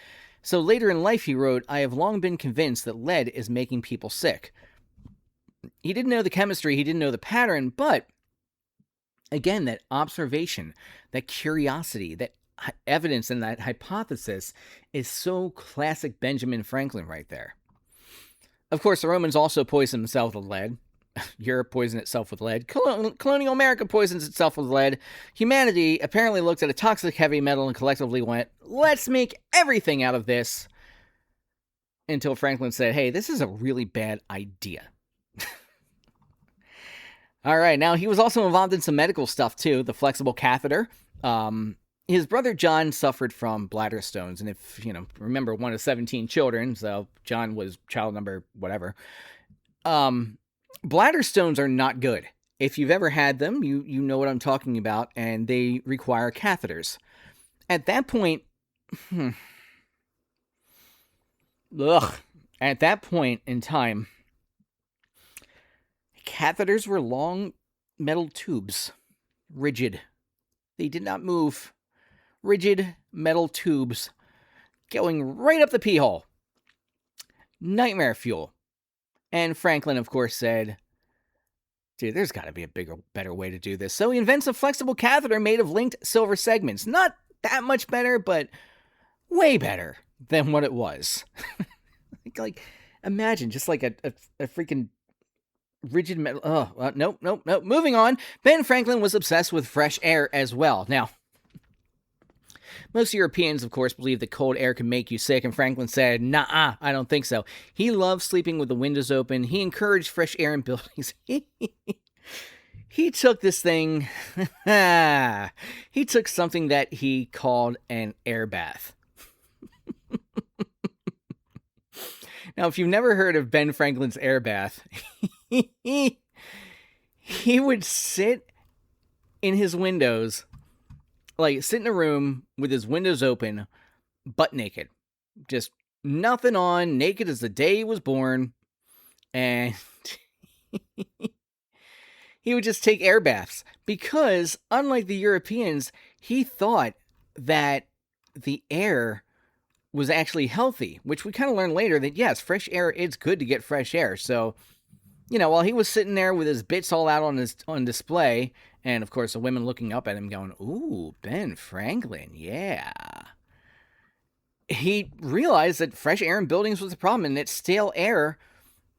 So later in life, he wrote, "I have long been convinced that lead is making people sick." He didn't know the chemistry, he didn't know the pattern, but again, that observation, that curiosity, that evidence, and that hypothesis is so classic Benjamin Franklin right there. Of course, the Romans also poisoned themselves with lead. Europe poisoned itself with lead. Colonial America poisons itself with lead. Humanity apparently looked at a toxic heavy metal and collectively went, let's make everything out of this. Until Franklin said, hey, this is a really bad idea. All right, now he was also involved in some medical stuff too, the flexible catheter. His brother John suffered from bladder stones, and if, remember, one of 17 children, so John was child number whatever. Bladder stones are not good. If you've ever had them, you know what I'm talking about, and they require catheters. At that point, at that point in time, catheters were long metal tubes, rigid. They did not move. Rigid metal tubes going right up the pee hole. Nightmare fuel. And Franklin, of course, said, Dude, there's got to be a better way to do this. So he invents a flexible catheter made of linked silver segments. Not that much better, but way better than what it was. like imagine just like a freaking rigid metal. Oh, nope. Moving on. Ben Franklin was obsessed with fresh air as well. Now, most Europeans, of course, believe that cold air can make you sick, and Franklin said, nah, I don't think so. He loved sleeping with the windows open. He encouraged fresh air in buildings. He took this thing, he took something that he called an air bath. Now, if you've never heard of Ben Franklin's air bath, he would sit in his windows, like sit in a room with his windows open, butt naked. Just nothing on, naked as the day he was born. And he would just take air baths because, unlike the Europeans, he thought that the air was actually healthy, which we kind of learned later that, yes, fresh air is good to get fresh air. So, while he was sitting there with his bits all out on display, and of course the women looking up at him going, ooh, Ben Franklin, yeah. He realized that fresh air in buildings was a problem and that stale air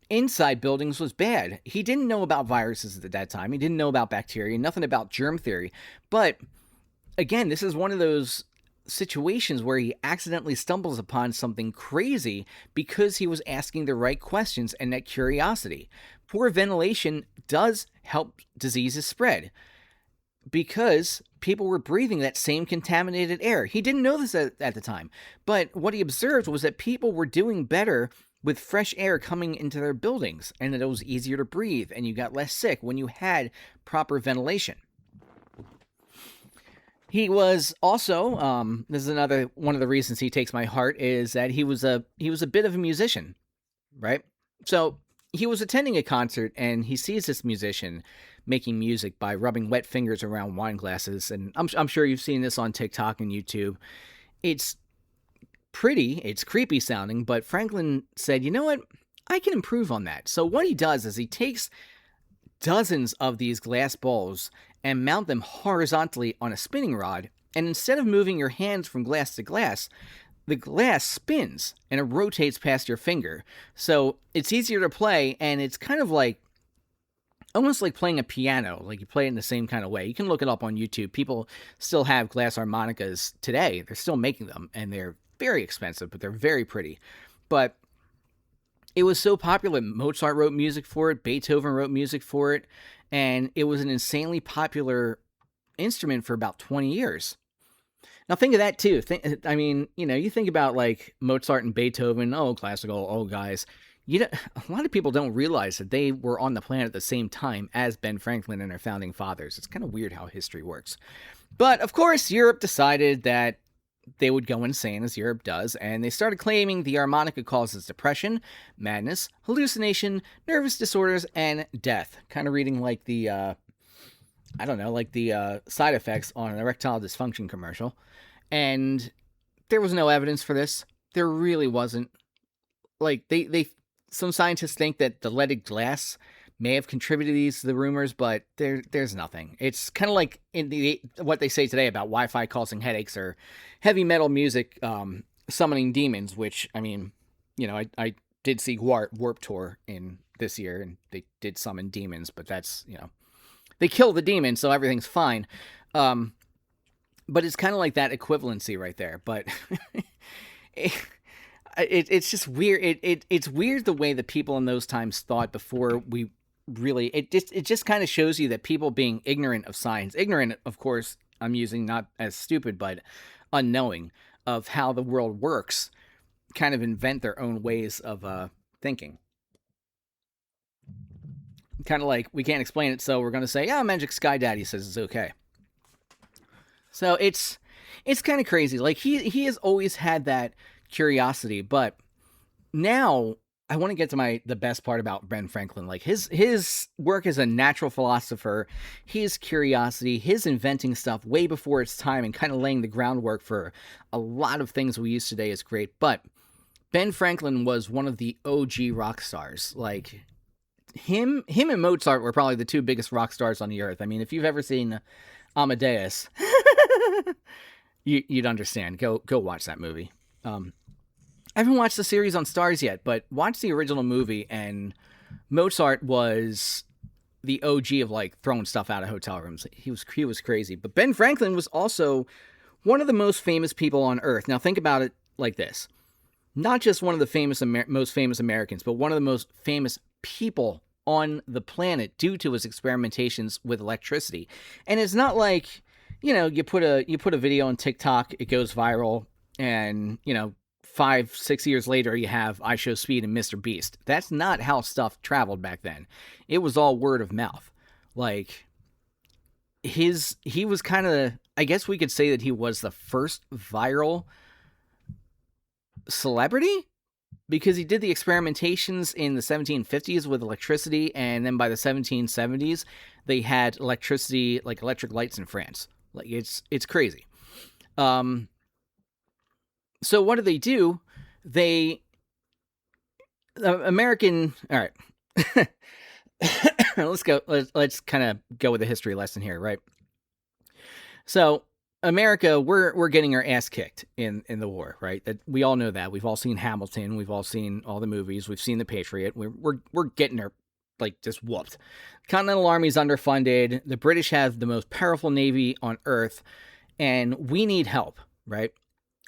inside buildings was bad. He didn't know about viruses at that time. He didn't know about bacteria, nothing about germ theory. But again, this is one of those situations where he accidentally stumbles upon something crazy because he was asking the right questions and that curiosity. Poor ventilation does help diseases spread because people were breathing that same contaminated air. He didn't know this at the time, but what he observed was that people were doing better with fresh air coming into their buildings and that it was easier to breathe and you got less sick when you had proper ventilation. He was also, this is another one of the reasons he takes my heart, is that he was a bit of a musician, right? So he was attending a concert and he sees this musician making music by rubbing wet fingers around wine glasses. And I'm sure you've seen this on TikTok and YouTube. It's pretty, it's creepy sounding, but Franklin said, you know what? I can improve on that. So what he does is he takes dozens of these glass bowls and mount them horizontally on a spinning rod, and instead of moving your hands from glass to glass, the glass spins and it rotates past your finger. So it's easier to play, and it's kind of like, almost like playing a piano, like you play it in the same kind of way. You can look it up on YouTube. People still have glass harmonicas today. They're still making them, and they're very expensive, but they're very pretty. But it was so popular. Mozart wrote music for it. Beethoven wrote music for it. And it was an insanely popular instrument for about 20 years. Now think of that too. You think about like Mozart and Beethoven, classical, old guys. A lot of people don't realize that they were on the planet at the same time as Ben Franklin and their founding fathers. It's kind of weird how history works. But of course, Europe decided that they would go insane, as Europe does, and they started claiming the harmonica causes depression, madness, hallucination, nervous disorders, and death. Kind of reading like the, side effects on an erectile dysfunction commercial. And there was no evidence for this. There really wasn't. Like, some scientists think that the leaded glass may have contributed to the rumors, but there's nothing. It's kind of like what they say today about Wi-Fi causing headaches or heavy metal music summoning demons, which, I did see Warp Tour in this year, and they did summon demons, but that's, they kill the demon, so everything's fine. But it's kind of like that equivalency right there. But it's just weird. It's weird the way that people in those times thought before we really, it just kind of shows you that people being ignorant of science, ignorant, of course, I'm using not as stupid, but unknowing of how the world works, kind of invent their own ways of thinking. Kind of like, we can't explain it, so we're going to say, Magic Sky Daddy says it's okay. So it's kind of crazy. Like, he has always had that curiosity, but now I want to get to the best part about Ben Franklin. Like, his work as a natural philosopher, his curiosity, his inventing stuff way before its time and kind of laying the groundwork for a lot of things we use today is great. But Ben Franklin was one of the OG rock stars. Like, him and Mozart were probably the two biggest rock stars on the earth. I mean, if you've ever seen Amadeus, you'd understand. Go watch that movie. I haven't watched the series on Stars yet, but watch the original movie, and Mozart was the OG of like throwing stuff out of hotel rooms. He was crazy. But Ben Franklin was also one of the most famous people on earth. Now think about it like this. Not just one of the most famous Americans, but one of the most famous people on the planet due to his experimentations with electricity. And it's not like, you put a video on TikTok, it goes viral, and 5-6 years later you have I Show Speed and Mr. Beast. That's not how stuff traveled back then. It was all word of mouth. Like he was kind of, I guess we could say that he was the first viral celebrity, because he did the experimentations in the 1750s with electricity, and then by the 1770s they had electricity, like electric lights in France. Like it's crazy. So what do? American. All right. Let's go. Let's kind of go with a history lesson here, right? So America, we're getting our ass kicked in the war, right? That we all know that. We've all seen Hamilton. We've all seen all the movies. We've seen The Patriot. We're getting our just whooped. Continental Army's underfunded. The British have the most powerful navy on earth, and we need help, right?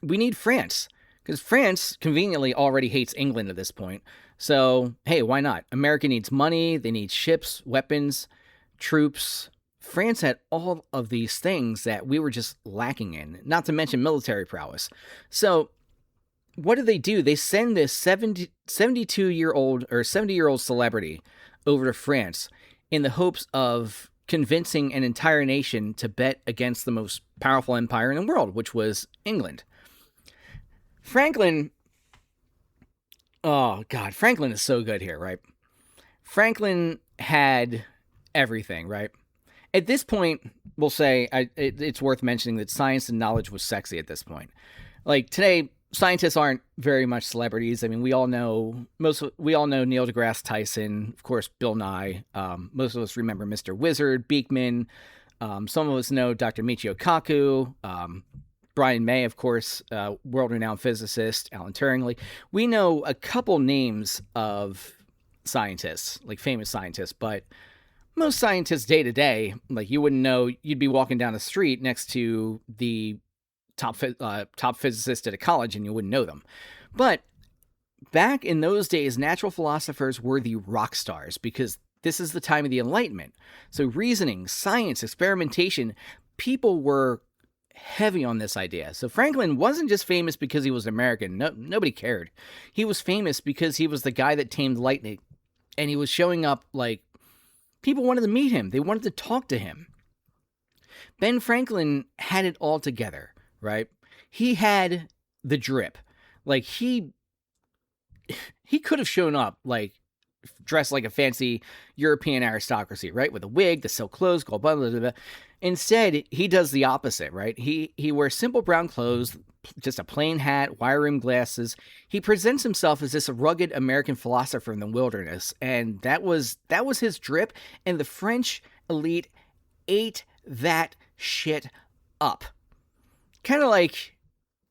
We need France, because France conveniently already hates England at this point. So, hey, why not? America needs money. They need ships, weapons, troops. France had all of these things that we were just lacking in, not to mention military prowess. So, what do? They send this 72-year-old or 70-year-old celebrity over to France in the hopes of convincing an entire nation to bet against the most powerful empire in the world, which was England. Franklin is so good here, right? Franklin had everything, right? At this point, we'll say it's worth mentioning that science and knowledge was sexy at this point. Like today, scientists aren't very much celebrities. I mean, we all know Neil deGrasse Tyson, of course, Bill Nye. Most of us remember Mr. Wizard, Beekman. Some of us know Dr. Michio Kaku. Brian May, of course, world-renowned physicist, Alan Turing. We know a couple names of scientists, like famous scientists, but most scientists day to day, like you wouldn't know, you'd be walking down the street next to the top physicist at a college and you wouldn't know them. But back in those days, natural philosophers were the rock stars, because this is the time of the Enlightenment. So reasoning, science, experimentation, people were heavy on this idea. So Franklin wasn't just famous because he was American. Nobody cared. He was famous because he was the guy that tamed lightning, and he was showing up like people wanted to meet him. They wanted to talk to him. Ben Franklin had it all together, right? He had the drip. Like he could have shown up like dressed like a fancy European aristocracy, right? With a wig, the silk clothes, gold blah, blah, blah, blah. Instead, he does the opposite, right? He wears simple brown clothes, just a plain hat, wire-rimmed glasses. He presents himself as this rugged American philosopher in the wilderness, and that was his drip, and the French elite ate that shit up. Kind of like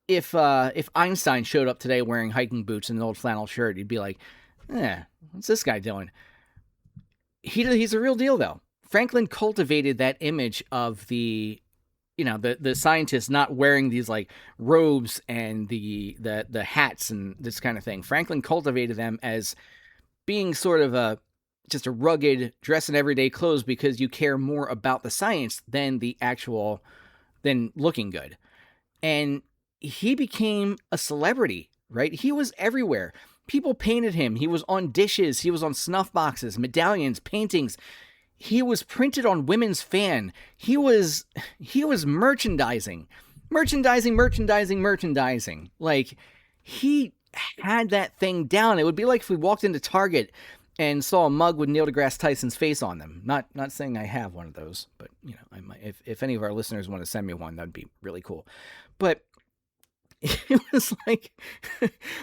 if Einstein showed up today wearing hiking boots and an old flannel shirt, you'd be like, what's this guy doing? He's a real deal, though. Franklin cultivated that image of the scientists not wearing these like robes and the hats and this kind of thing. Franklin cultivated them as being sort of just a rugged, dress in everyday clothes because you care more about the science than looking good. And he became a celebrity, right? He was everywhere. People painted him. He was on dishes. He was on snuff boxes, medallions, paintings. He was printed on Women's Fan. He was merchandising. Like, he had that thing down. It would be like if we walked into Target and saw a mug with Neil deGrasse Tyson's face on them. Not saying I have one of those, but I might, if any of our listeners want to send me one, that'd be really cool. But It was like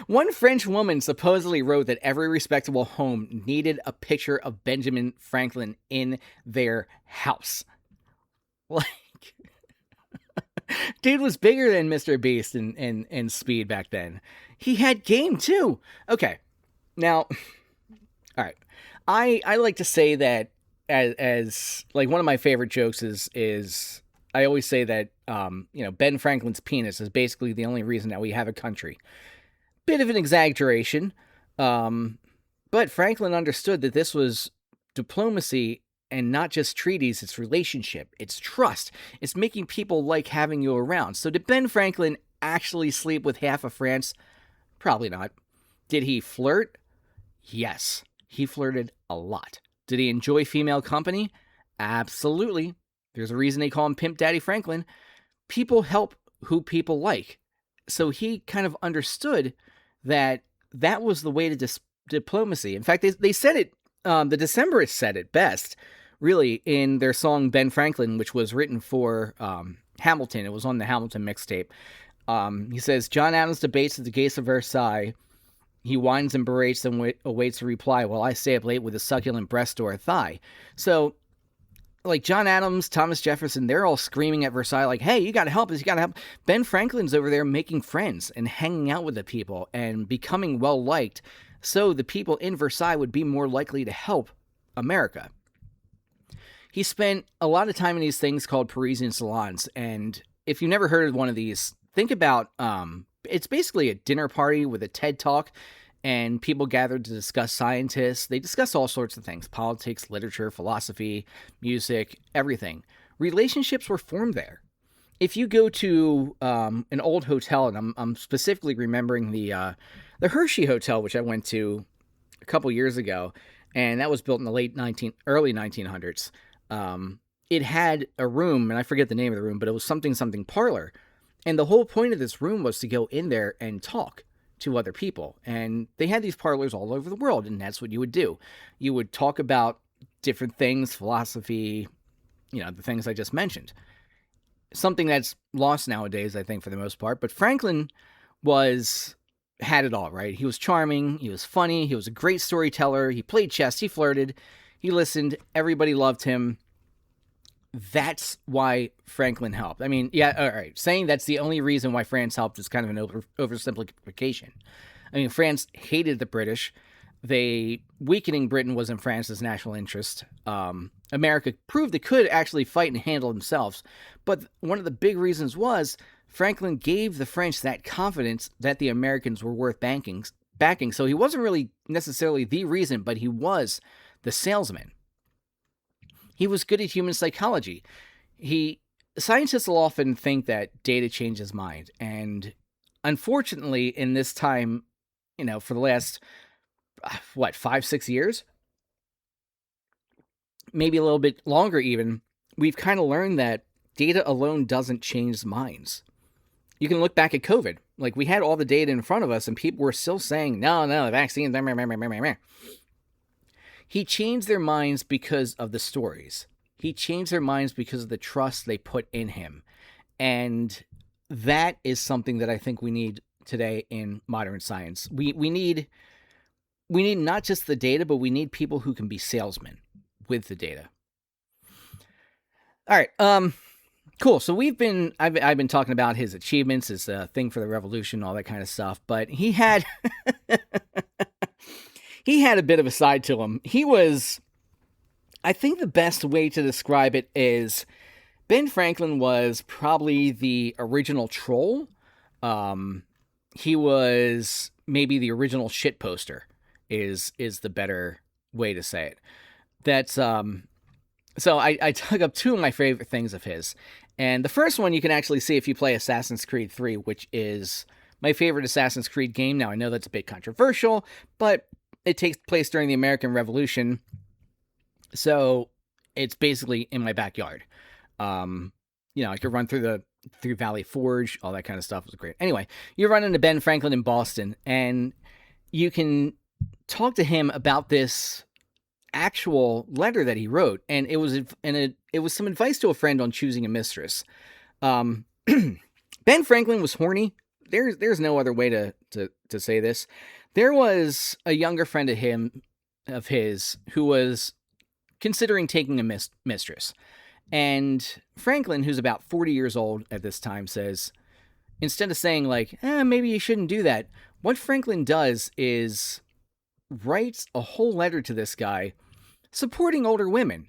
one French woman supposedly wrote that every respectable home needed a picture of Benjamin Franklin in their house. Like, dude was bigger than Mr. Beast and Speed back then. He had game too. Okay, now, all right. I like to say that as like one of my favorite jokes is I always say that Ben Franklin's penis is basically the only reason that we have a country. Bit of an exaggeration, but Franklin understood that this was diplomacy and not just treaties. It's relationship, it's trust, it's making people like having you around. So did Ben Franklin actually sleep with half of France? Probably not. Did he flirt? Yes, he flirted a lot. Did he enjoy female company? Absolutely. There's a reason they call him Pimp Daddy Franklin. People help who people like. So he kind of understood that that was the way to diplomacy. In fact, they said it, the Decemberists said it best, really, in their song Ben Franklin, which was written for Hamilton. It was on the Hamilton mixtape. He says, John Adams debates at the gates of Versailles. He whines and berates and awaits a reply while I stay up late with a succulent breast or a thigh. So, like John Adams, Thomas Jefferson, they're all screaming at Versailles like, hey, you got to help us, you got to help. Ben Franklin's over there making friends and hanging out with the people and becoming well-liked so the people in Versailles would be more likely to help America. He spent a lot of time in these things called Parisian salons, and if you've never heard of one of these, think about it's basically a dinner party with a TED Talk, and people gathered to discuss scientists. They discuss all sorts of things: politics, literature, philosophy, music, everything. Relationships were formed there. If you go to an old hotel, and I'm specifically remembering the Hershey Hotel, which I went to a couple years ago, and that was built in the early 1900s. It had a room, and I forget the name of the room, but it was something parlor. And the whole point of this room was to go in there and talk to other people. And they had these parlors all over the world, and that's what you would do. You would talk about different things, philosophy, the things I just mentioned. Something that's lost nowadays, I think, for the most part. But Franklin had it all, right? He was charming, he was funny, he was a great storyteller, he played chess, he flirted, he listened, everybody loved him. That's why Franklin helped. I mean, yeah, all right. Saying that's the only reason why France helped is kind of an oversimplification. I mean, France hated the British. Weakening Britain was in France's national interest. America proved it could actually fight and handle themselves. But one of the big reasons was Franklin gave the French that confidence that the Americans were worth backing. So he wasn't really necessarily the reason, but he was the salesman. He was good at human psychology. Scientists will often think that data changes mind. And unfortunately, in this time, for the last, 5-6 years? Maybe a little bit longer even, we've kind of learned that data alone doesn't change minds. You can look back at COVID. Like, we had all the data in front of us, and people were still saying, no, the vaccine. He changed their minds because of the stories. He changed their minds because of the trust they put in him. And that is something that I think we need today in modern science. We need not just the data, but we need people who can be salesmen with the data. All right. Cool. So I've been talking about his achievements, his thing for the revolution, all that kind of stuff. But he had a bit of a side to him. I think the best way to describe it is Ben Franklin was probably the original troll. He was maybe the original shit poster is the better way to say it. That's, so I dug up two of my favorite things of his. And the first one you can actually see if you play Assassin's Creed 3, which is my favorite Assassin's Creed game. Now, I know that's a bit controversial, but it takes place during the American Revolution, so it's basically in my backyard. I could run through Valley Forge, all that kind of stuff was great. Anyway, you're running to Ben Franklin in Boston, and you can talk to him about this actual letter that he wrote, and it was some advice to a friend on choosing a mistress. Ben Franklin was horny, there's no other way to say this. There was a younger friend of his who was considering taking a mistress. And Franklin, who's about 40 years old at this time, says, instead of saying like, maybe you shouldn't do that, what Franklin does is writes a whole letter to this guy supporting older women.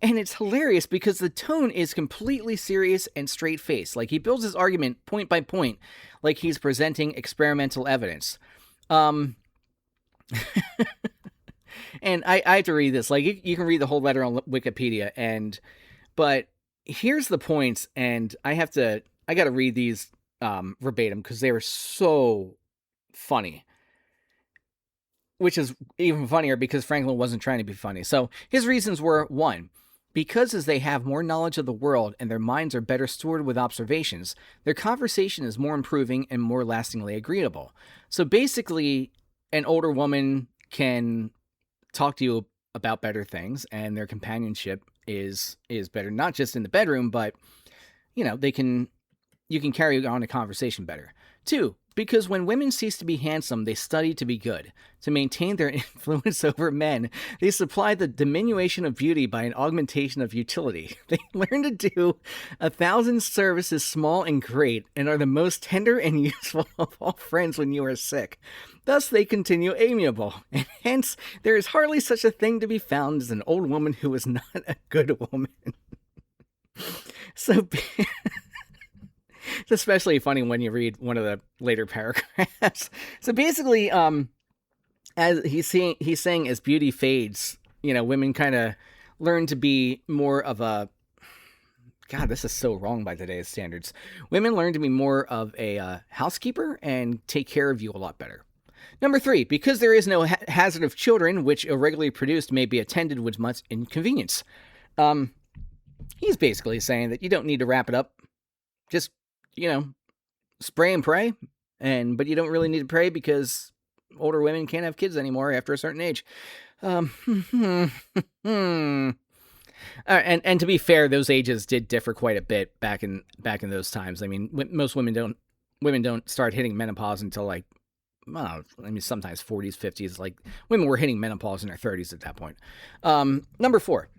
And it's hilarious because the tone is completely serious and straight-faced. Like, he builds his argument point by point, like he's presenting experimental evidence. And I have to read this. Like, you can read the whole letter on Wikipedia, but here's the points, and I got to read these verbatim because they were so funny. Which is even funnier because Franklin wasn't trying to be funny. So his reasons were, 1, because as they have more knowledge of the world and their minds are better stored with observations, their conversation is more improving and more lastingly agreeable. So basically, an older woman can talk to you about better things, and their companionship is better, not just in the bedroom, but you can carry on a conversation better. 2, because when women cease to be handsome, they study to be good. To maintain their influence over men, they supply the diminution of beauty by an augmentation of utility. They learn to do 1,000 services small and great, and are the most tender and useful of all friends when you are sick. Thus they continue amiable, and hence there is hardly such a thing to be found as an old woman who is not a good woman. So... It's especially funny when you read one of the later paragraphs. So basically, as he's saying, as beauty fades, women kind of learn to be more of a. God, this is so wrong by today's standards. Women learn to be more of a housekeeper and take care of you a lot better. Number 3, because there is no hazard of children, which irregularly produced may be attended with much inconvenience. He's basically saying that you don't need to wrap it up. Just spray and pray, but you don't really need to pray because older women can't have kids anymore after a certain age. And to be fair, those ages did differ quite a bit back in those times. I mean, most women don't start hitting menopause until like, sometimes 40s, 50s. Like, women were hitting menopause in their 30s at that point. Number 4.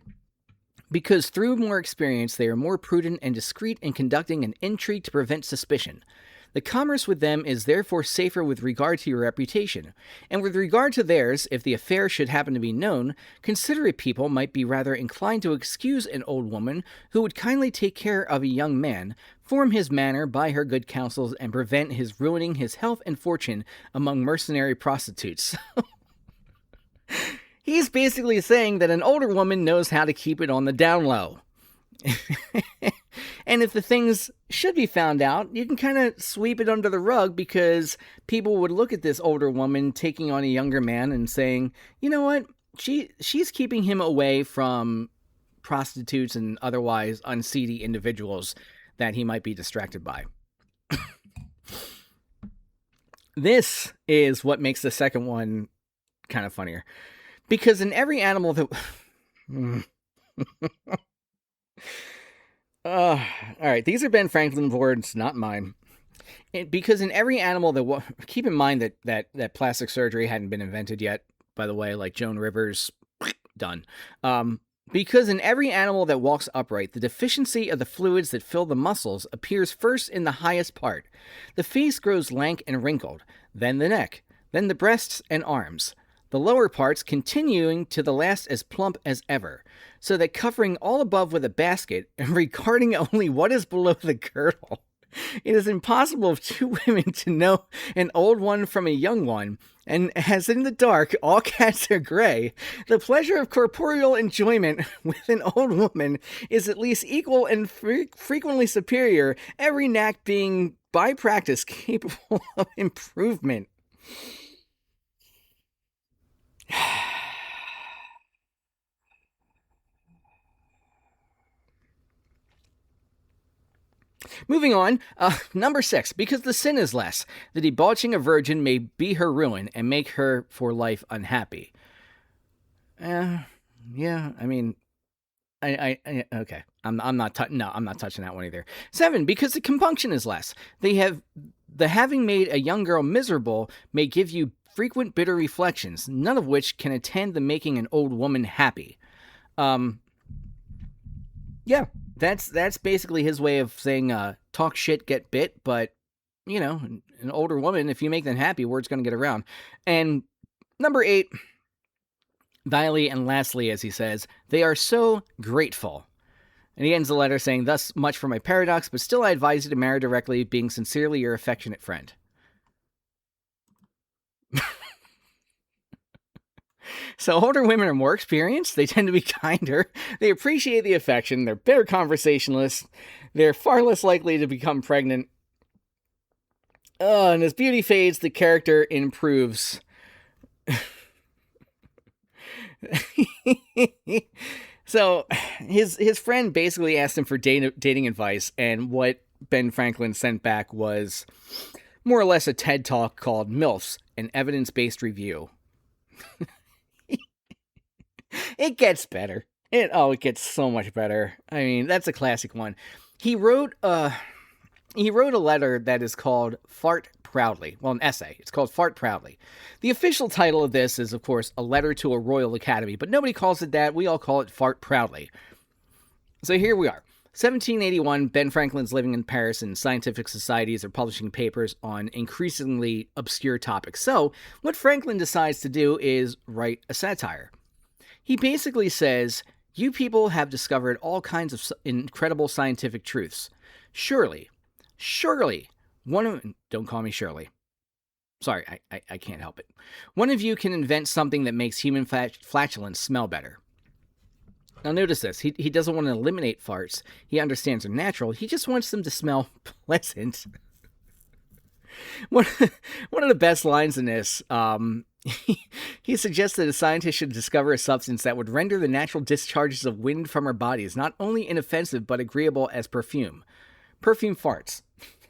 Because through more experience, they are more prudent and discreet in conducting an intrigue to prevent suspicion. The commerce with them is therefore safer with regard to your reputation, and with regard to theirs, if the affair should happen to be known, considerate people might be rather inclined to excuse an old woman who would kindly take care of a young man, form his manner by her good counsels, and prevent his ruining his health and fortune among mercenary prostitutes. He's basically saying that an older woman knows how to keep it on the down low. And if the things should be found out, you can kind of sweep it under the rug because people would look at this older woman taking on a younger man and saying, you know what, she's keeping him away from prostitutes and otherwise unseedy individuals that he might be distracted by. This is what makes the second one kind of funnier. Because in every animal that... all right, these are Ben Franklin's words, not mine. Because in every animal that... Keep in mind that plastic surgery hadn't been invented yet, by the way, like Joan Rivers, done. Because in every animal that walks upright, the deficiency of the fluids that fill the muscles appears first in the highest part. The face grows lank and wrinkled, then the neck, then the breasts and arms. The lower parts continuing to the last as plump as ever, so that covering all above with a basket and regarding only what is below the girdle, it is impossible of 2 women to know an old one from a young one, and as in the dark all cats are gray, the pleasure of corporeal enjoyment with an old woman is at least equal and frequently superior, every knack being by practice capable of improvement. Moving on, number 6, because the sin is less, the debauching a virgin may be her ruin and make her for life unhappy. Yeah, I mean, okay. I'm not touching that one either. 7, because the compunction is less. They have The having made a young girl miserable may give you frequent bitter reflections, none of which can attend the making an old woman happy. Yeah, that's basically his way of saying talk shit, get bit, but an older woman, if you make them happy, word's going to get around. And number 8, finally and lastly, as he says, they are so grateful. And he ends the letter saying, thus much for my paradox, but still I advise you to marry directly, being sincerely your affectionate friend. So older women are more experienced, they tend to be kinder, they appreciate the affection, they're better conversationalists, they're far less likely to become pregnant. And as beauty fades, the character improves. So his friend basically asked him for dating advice, and what Ben Franklin sent back was more or less a TED Talk called MILFs, an evidence-based review. It gets better. It gets so much better. I mean, that's a classic one. He wrote a letter that is called Fart Proudly. Well, an essay. It's called Fart Proudly. The official title of this is, of course, A Letter to a Royal Academy, but nobody calls it that. We all call it Fart Proudly. So here we are. 1781, Ben Franklin's living in Paris, and scientific societies are publishing papers on increasingly obscure topics. So, what Franklin decides to do is write a satire. He basically says, you people have discovered all kinds of incredible scientific truths. Surely, don't call me Shirley. Sorry, I can't help it. One of you can invent something that makes human flatulence smell better. Now notice this, he doesn't want to eliminate farts. He understands they're natural. He just wants them to smell pleasant. One of the best lines in this, he suggests that a scientist should discover a substance that would render the natural discharges of wind from our bodies not only inoffensive but agreeable as perfume. Perfume farts.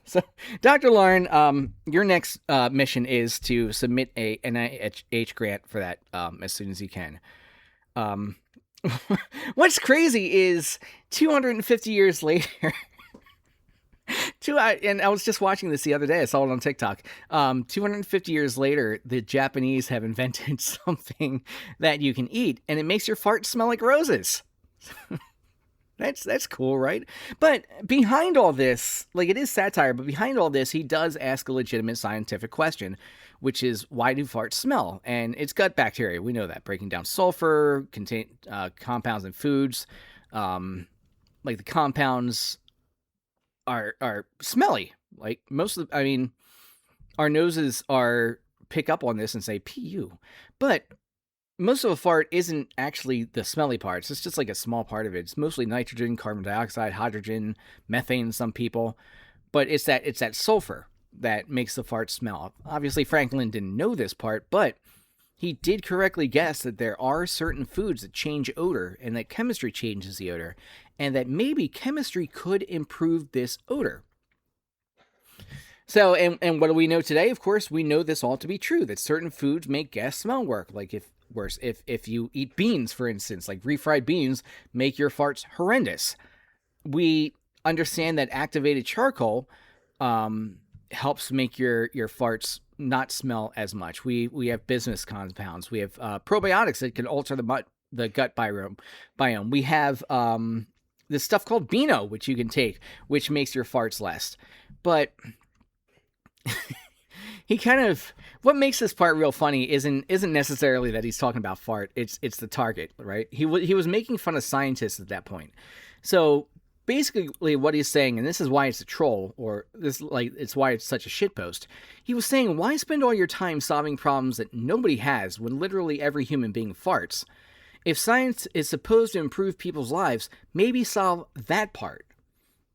So, Dr. Lauren, your next mission is to submit a NIH grant for that as soon as you can. What's crazy is 250 years later... And I was just watching this the other day. I saw it on TikTok. 250 years later, the Japanese have invented something that you can eat, and it makes your fart smell like roses. That's cool, right? But behind all this, like, it is satire, but behind all this, he does ask a legitimate scientific question, which is, why do farts smell? And it's gut bacteria. We know that. Breaking down sulfur, contain compounds in foods, like the compounds are smelly. Like our noses pick up on this and say pu, but most of a fart isn't actually the smelly parts. It's just like a small part of it. It's mostly nitrogen, carbon dioxide, hydrogen, methane in some people, but it's that sulfur that makes the fart smell. Obviously Franklin didn't know this part, but he did correctly guess that there are certain foods that change odor, and that chemistry changes the odor, and that maybe chemistry could improve this odor. So, and what do we know today? Of course, we know this all to be true, that certain foods make gas smell work. Like if you eat beans, for instance, like refried beans make your farts horrendous. We understand that activated charcoal helps make your farts not smell as much. We have business compounds. We have probiotics that can alter the gut biome. We have this stuff called Beano, which you can take, which makes your farts less. But he what makes this part real funny isn't necessarily that he's talking about fart. It's the target, right? He was making fun of scientists at that point. So basically what he's saying, and this is why it's a troll, or it's why it's such a shitpost. He was saying, why spend all your time solving problems that nobody has when literally every human being farts? If science is supposed to improve people's lives, maybe solve that part.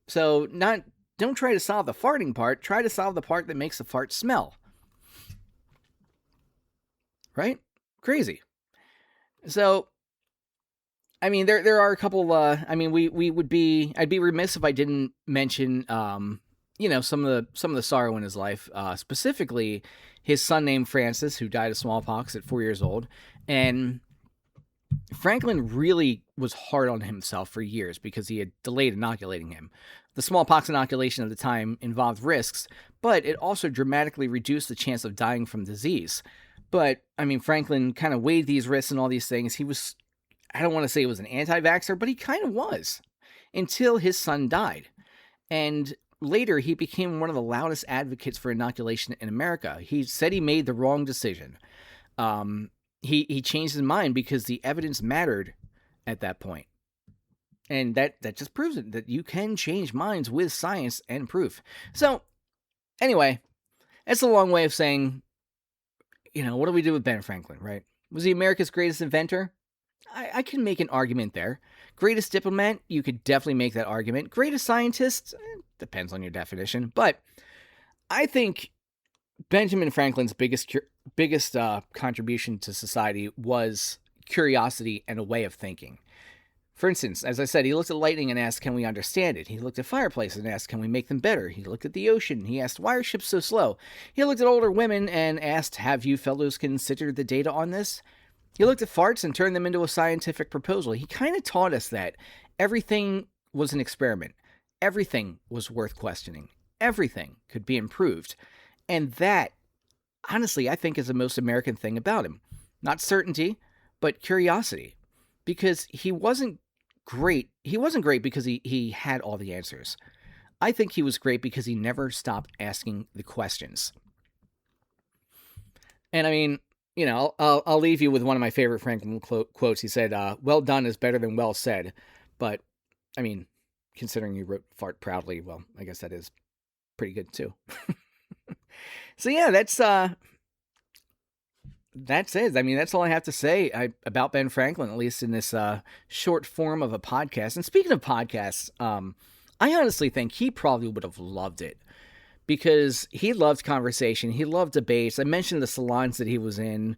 So don't try to solve the farting part, try to solve the part that makes the fart smell. Right? Crazy. So, I mean, there are a couple. I'd be remiss if I didn't mention, some of the sorrow in his life. Specifically, his son named Francis, who died of smallpox at 4 years old, and Franklin really was hard on himself for years because he had delayed inoculating him. The smallpox inoculation at the time involved risks, but it also dramatically reduced the chance of dying from disease. But, I mean, Franklin kind of weighed these risks and all these things. He was, I don't want to say he was an anti-vaxxer, but he kind of was until his son died. And later, he became one of the loudest advocates for inoculation in America. He said he made the wrong decision. He changed his mind because the evidence mattered at that point. And that just proves it, that you can change minds with science and proof. So, anyway, that's a long way of saying, what do we do with Ben Franklin, right? Was he America's greatest inventor? I can make an argument there. Greatest diplomat? You could definitely make that argument. Greatest scientist? Depends on your definition. But I think Benjamin Franklin's biggest contribution to society was curiosity and a way of thinking. For instance, as I said, he looked at lightning and asked, can we understand it? He looked at fireplaces and asked, can we make them better? He looked at the ocean. He asked, why are ships so slow? He looked at older women and asked, have you fellows considered the data on this? He looked at farts and turned them into a scientific proposal. He kind of taught us that everything was an experiment. Everything was worth questioning. Everything could be improved. And that, honestly, I think is the most American thing about him. Not certainty, but curiosity. Because he wasn't great. He wasn't great because he had all the answers. I think he was great because he never stopped asking the questions. And I mean, I'll leave you with one of my favorite Franklin quotes. He said, well done is better than well said. But, I mean, considering you wrote fart proudly, well, I guess that is pretty good too. So yeah, that's it. I mean, that's all I have to say about Ben Franklin, at least in this short form of a podcast. And speaking of podcasts, I honestly think he probably would have loved it because he loved conversation. He loved debates. I mentioned the salons that he was in,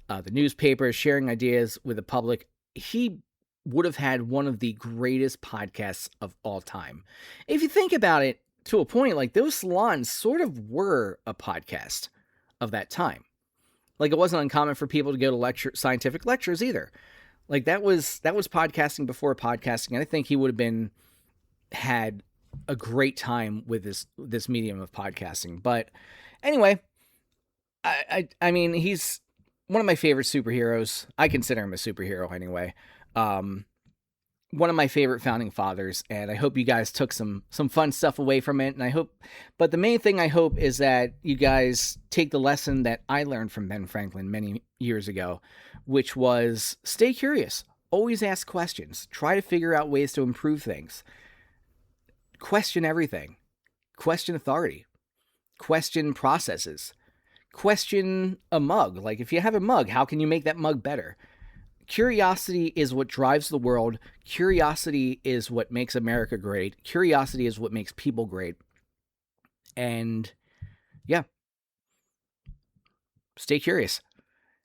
the newspapers, sharing ideas with the public. He would have had one of the greatest podcasts of all time. If you think about it, to a point, like those salons sort of were a podcast of that time. Like it wasn't uncommon for people to go to scientific lectures either. Like that was podcasting before podcasting. And I think he would have had a great time with this medium of podcasting. But anyway, I mean, he's one of my favorite superheroes. I consider him a superhero anyway. One of my favorite founding fathers, and I hope you guys took some fun stuff away from it. And but the main thing I hope is that you guys take the lesson that I learned from Ben Franklin many years ago, which was stay curious, always ask questions, try to figure out ways to improve things, question everything, question authority, question processes, question a mug. Like if you have a mug, how can you make that mug better? Curiosity is what drives the world. Curiosity is what makes America great. Curiosity is what makes people great. And yeah, stay curious.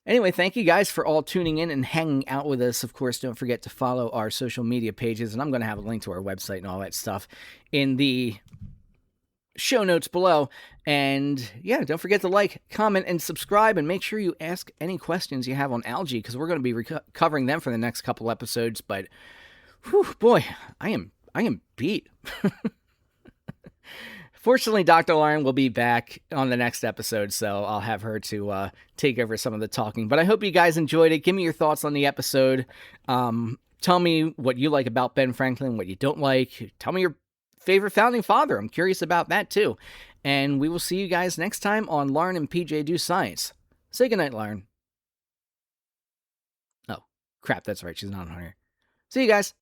Anyway, thank you guys for all tuning in and hanging out with us. Of course, don't forget to follow our social media pages, and I'm going to have a link to our website and all that stuff in the show notes below. And yeah, don't forget to like, comment, and subscribe, and make sure you ask any questions you have on algae, because we're going to be covering them for the next couple episodes. But whew, boy, I am beat. Fortunately, Dr. Lauren will be back on the next episode, so I'll have her to take over some of the talking. But I hope you guys enjoyed it. Give me your thoughts on the episode. Tell me what you like about Ben Franklin, what you don't like. Tell me your favorite founding father. I'm curious about that too. And we will see you guys next time on Lauren and PJ Do Science. Say goodnight, Lauren. Oh, crap, that's right. She's not on here. See you guys.